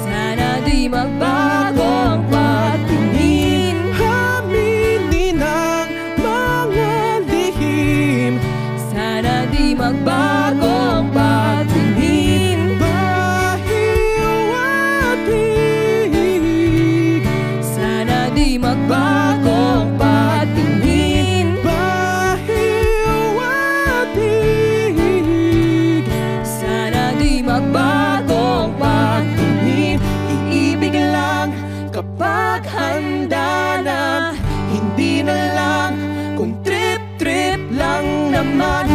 sana di magbago ang patingin. aminin ang mga lihim, Sana di magbago ang patingin. bahiwatig, Sana di magbago ang patingin. bahiwatig. Sana di magbago ang patingin. Iibig lang kapag handa na, hindi na lang kung trip-trip lang naman.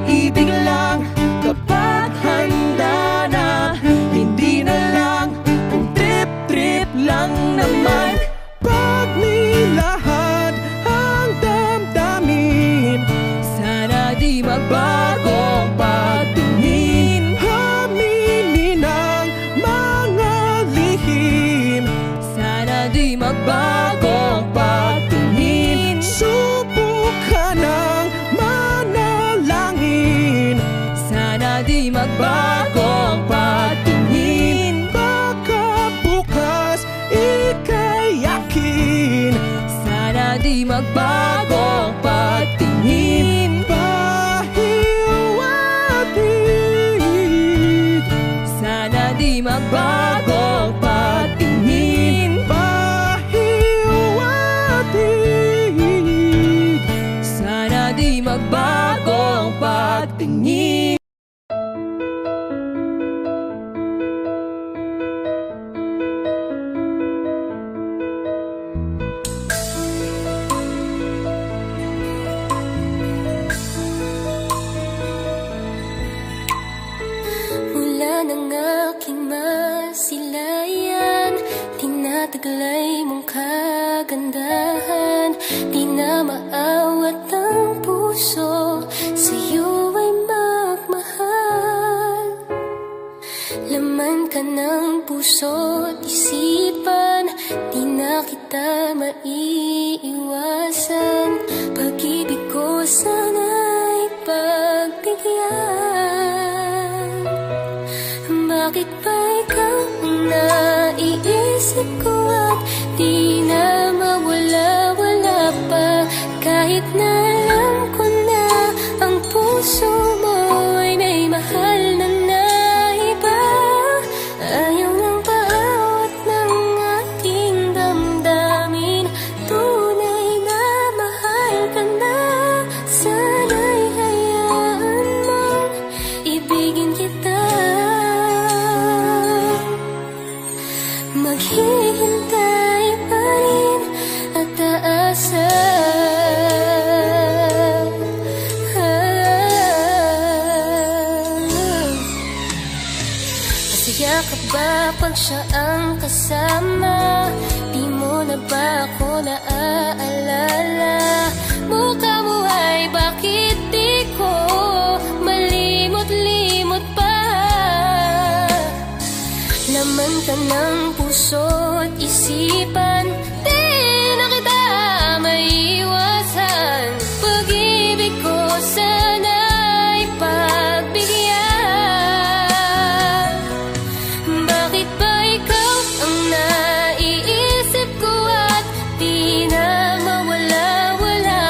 Iibig lang kapag handa na, hindi na lang kung trip-trip lang naman. Pag nilahad ang damdamin, Sana di magbago ang patingin. aminin ang mga lihim, Sana di magbago ang patingin. subukan ang manalangin. Sana di magbago ang patingin. Baka bukas ika'y yakin, Sana di magbago ang patingin. bahiwatig, Sana di magbago ang patingin. bahiwatig. Sana di magbago ang patingin. Mula ng aking masilayan, tinataglay mong kagandahan. Di na maawat ang puso, sa'yo ay magmahal. Laman ka ng puso't isipan, di na kita maiiwasan. Pag-ibig ko sana'y pagbigyan. Bakit ba ikaw ang naiisip ko at di na mawala-wala pa? Kahit na alam ko na ang puso mo ay may mahal na iba. Ayaw ng paawat ng aking damdamin, tunay na mahal ka na. Sana'y hayaan mong ibigin kita. Maghihintay pa rin at aasa. Masaya ka ba pag siya ang kasama? Di mo na ba ako naaalala? Mukha mo ay bakit di ko malimot-limot pa? Laman ka ng puso't isipan, di na kita maiwasan. Pag-ibig ko sana'y pagbigyan. Bakit ba ikaw ang naiisip ko at di na mawala-wala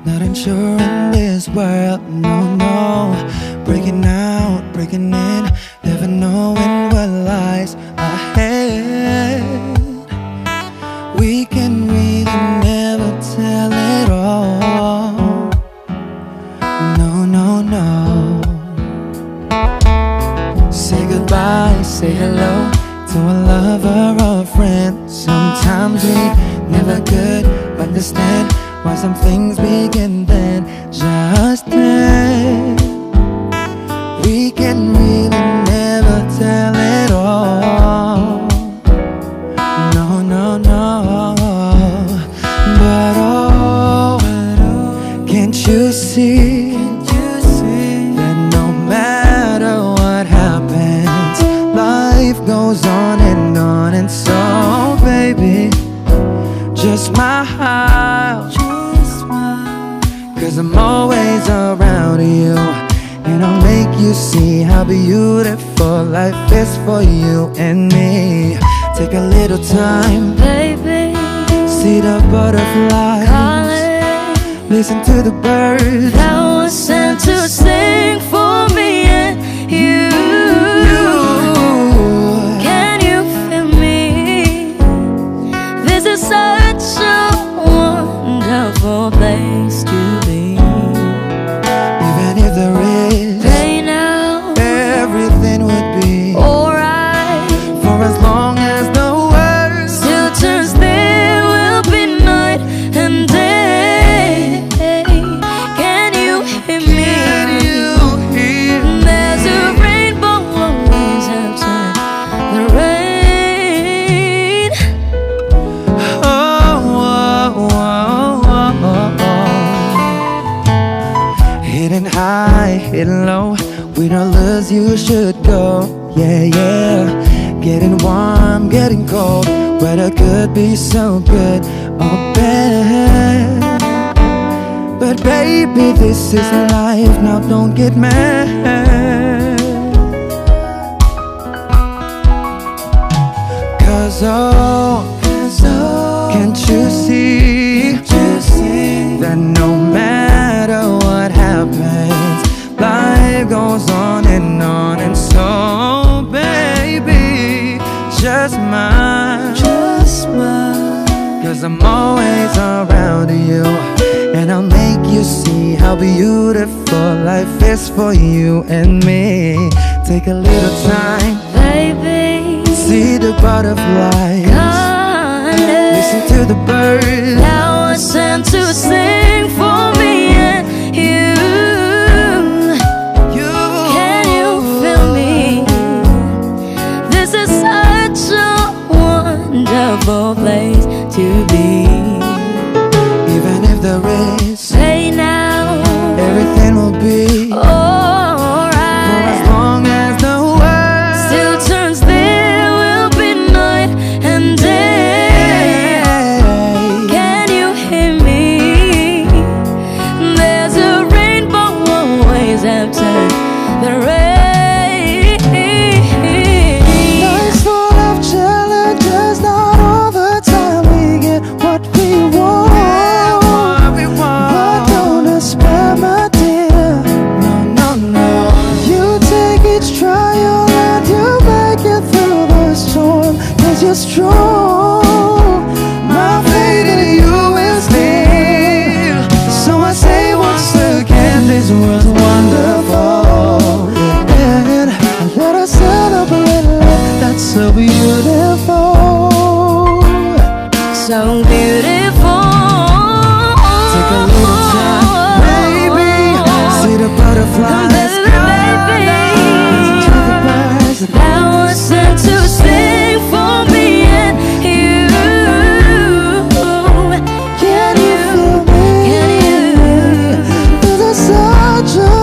Not unsure in this world, no, no. Breaking out, breaking in, never knowing what lies ahead. We can really never tell it all. No, no, no. Say goodbye, say hello to a lover or a friend. Sometimes we never could understand why some things begin then, just then. We can really never tell it all. No, no, no. But oh, can't you see that no matter what happens, life goes on. And so, baby, just smile, 'cause I'm always around you, and I'll make you see how beautiful life is for you and me. Take a little time, baby, see the butterflies, calling, listen to the birds that was sent to sing for me and you. Can you feel me? This is such a wonderful place to be. Even if there is pain now, everything would be alright. For as long as the world still turns, there will be night and day. Can you hear me? Can you hear me? There's a rainbow always after the rain. Oh, oh, oh, oh, oh. Hidden high, hidden low, with all lures you should go. Yeah, yeah. Getting warm, getting cold, weather could be so good or bad. But baby, this is life, now don't get mad. Cause oh, can't you see that no matter what happens, life goes on. And so, baby, just smile, 'cause I'm always around you, and I'll make you see how beautiful life is for you and me. Take a little time, Baby, see the butterflies, listen to the birds that was sent to sing for me and you. Can you feel me? This is such a wonderful place to be. Even if there is pain now, everything will be alright. for as long as the world still turns, there will be night and day. Can you hear me? There's a rainbow always after the rain. Life's full of challenges, not all the time we get what we want. But don't despair, my dear. No, no, no. You take each trial and you make it through the storm, 'cause you're strong. My faith in you is near. So I say once again, this world's wonderful, and let us celebrate life that's so beautiful. So beautiful. Take a little time, baby, see the butterflies, listen to the birds that was sent to sing for me and you. Can you feel me? Can you? This is such a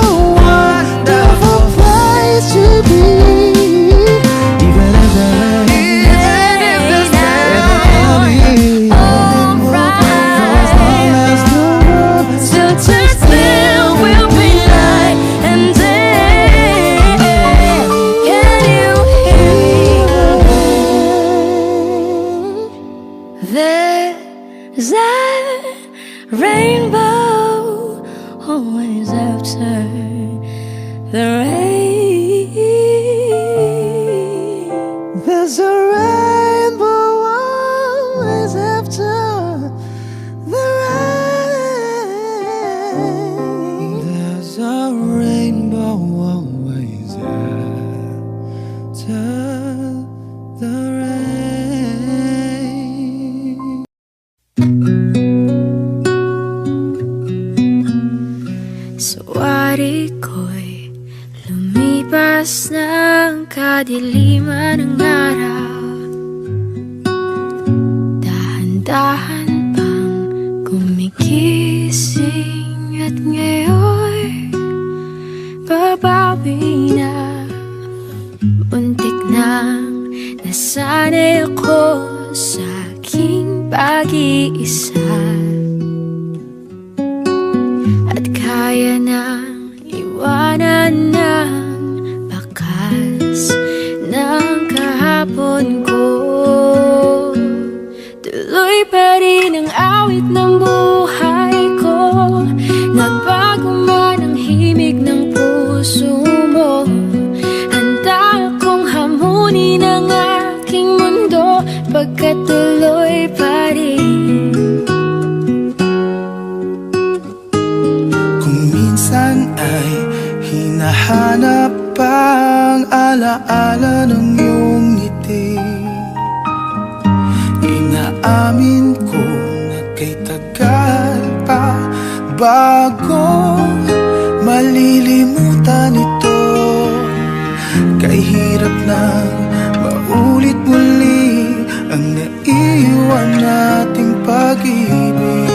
Sawari ko'y lumipas ng kadiliman ng araw. Dahan-dahan pang gumigising at ngayon babawi na. Muntik nang nasanay ako sa aking pag-iisa, at kaya nang iwanan ng bakas ng kahapon ko. Tuloy pa rin ang awit ng buhay ko, nagbago man ang himig ng puso mo. Handa akong hamunin ang aking mundo, pagkat tuloy pa rin. Kung minsan ay hinahanap ang alaala ng iyong ngiti, inaamin ko na kay tagal pa bago malilimutan ito. Kay hirap na maulit muli ang naiwan nating pag-ibig.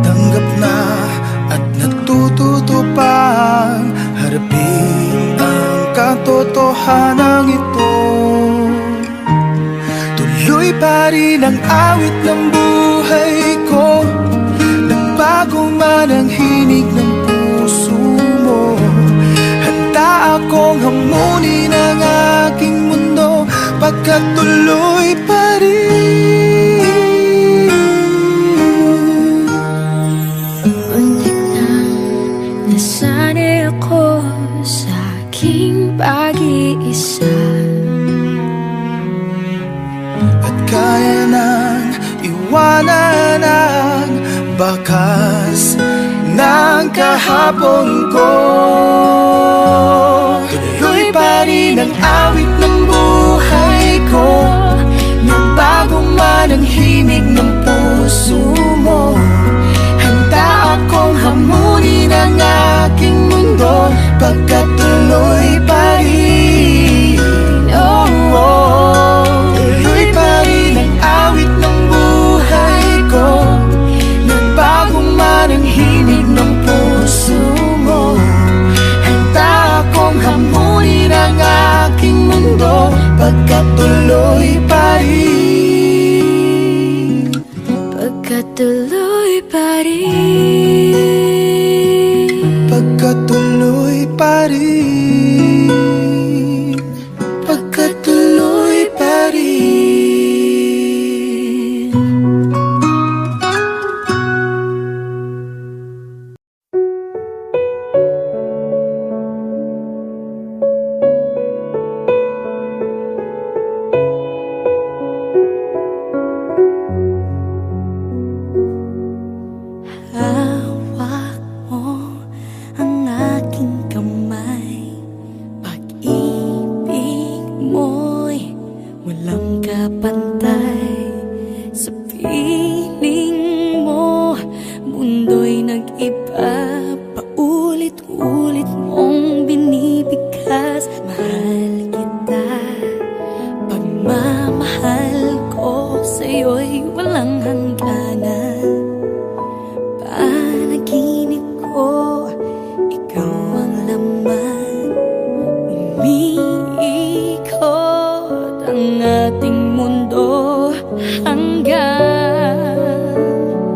Tanggap na at natututo pang harapin ang katotohanan ito. Tuloy pa rin ang awit ng buhay ko, nagbago man ang hinig ng puso mo. Handa akong hamunin ang aking mundo, pagkat tuloy pa rin. Muntik nang nasanay ako sa aking pag-iisa, at kaya nang iwanan ang bakas ng kahapon ko. Tuloy pa rin ang awit ng buhay ko, nagbago man ang himig ng puso mo. Handa akong hamunin ang aking mundo, pagkat tuloy pa rin. Oh, oh. Tuloy pa rin ang awit ng buhay ko, nagbago man ang himig ng puso mo. Handa akong hamunin ang aking mundo, pagkat tuloy pa rin. pagkat tuloy pa rin. Pagkat tuloy pa rin. Pagkat tuloy pa rin. Hawak mo ang aking kamay, pag-ibig mo'y walang kapantay. Sa piling mo, mundo'y nag-iba, paulit-ulit mong binibigkas. Mahal kita, pagmamahal ko sa'yo'y walang hangganan. Panaginip ko, ikaw ang laman. Umiikot ang ating mundo hanggang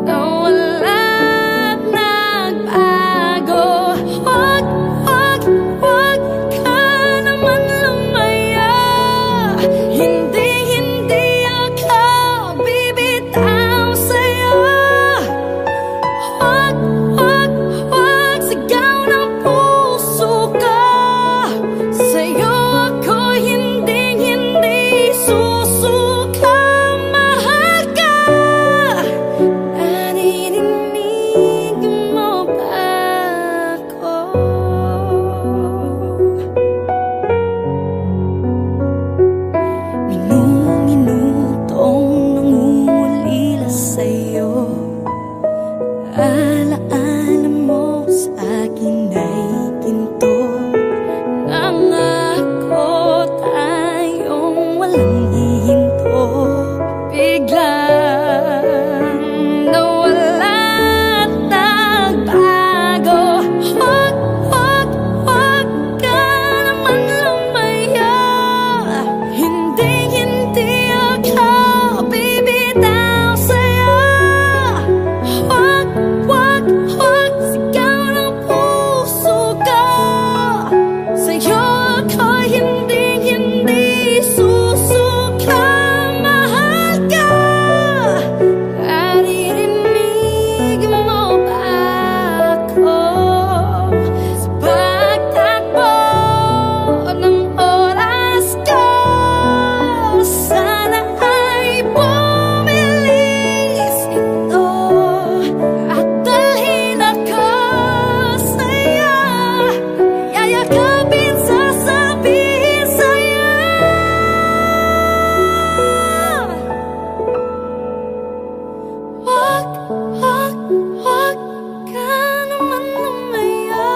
nawala't nagbago. Wag, wag, wag ka naman lumaya. Hindi, hindi ako bibitaw sa'yo. Wag, wag, wag, sigaw ng puso ko. Sa'yo ako hinding hindi susuka. Mahal ka, naririnig mo ba ako? Minutong nangungulila sa'yo, alaala mo sa akin ay ginto. Nangako tayong walang hihinto. Biglang nawala at nagbago. Wag ka naman lumaya. Hindi ako bibitaw sa'yo. Wag sigaw ng puso ko. Sa'yo ako'y hindi susuka. Mahal ka. Naririnig mo ba ako? Sa pagtakbo ng oras ko, sana ay bumilis ito at dalhin ako sa'yo. Yayakapin, sasabihin sa'yo. Wag ka naman lumaya.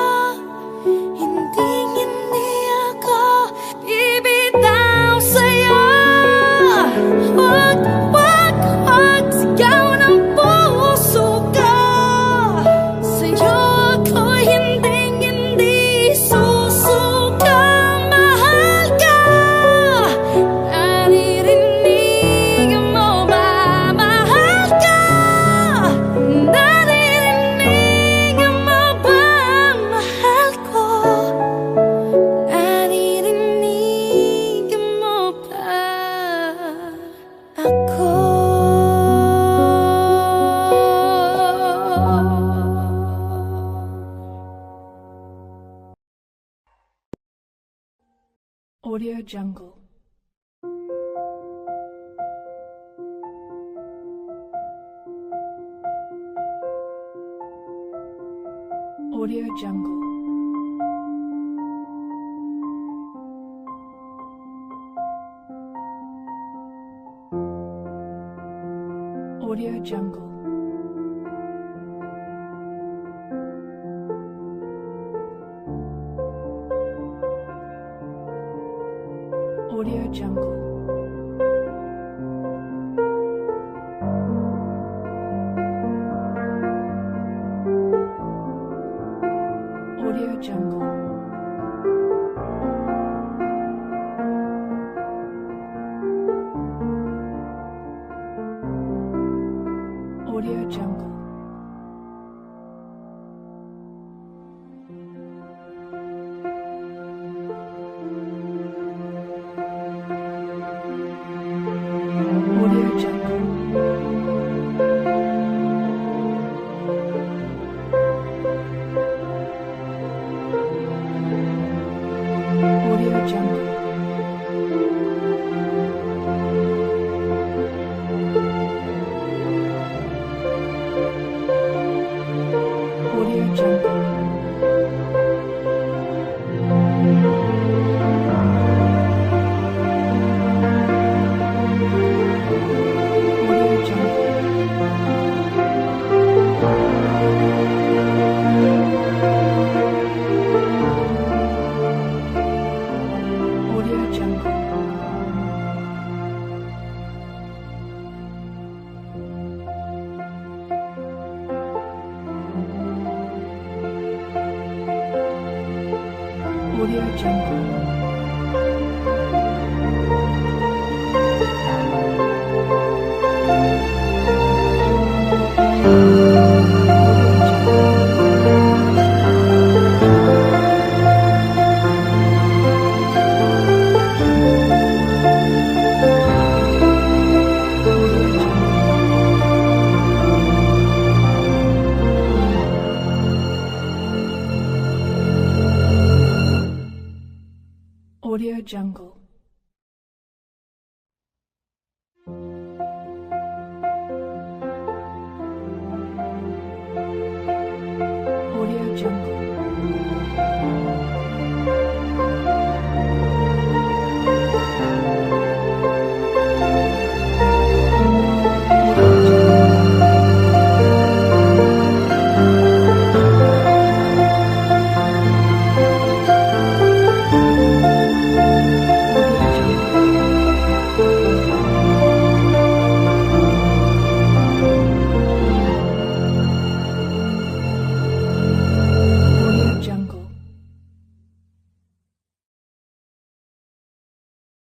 Hindi ako bibitaw sa'yo. Wag sigaw ng puso ko. Sa'yo ako'y hindi susuka. Mahal ka. Naririnig mo ba? Mahal ka. Naririnig mo ba? Mahal ko. Naririnig mo ba ako? Audio Jungle. Audio Jungle. Audio Jungle. Audio Jungle. Audio Jungle. Audio Jungle. Audio Jungle. Audio Jungle. Audio Jungle. Audio Jungle. Audio Jungle. Audio Jungle. Audio Jungle. Audio Jungle.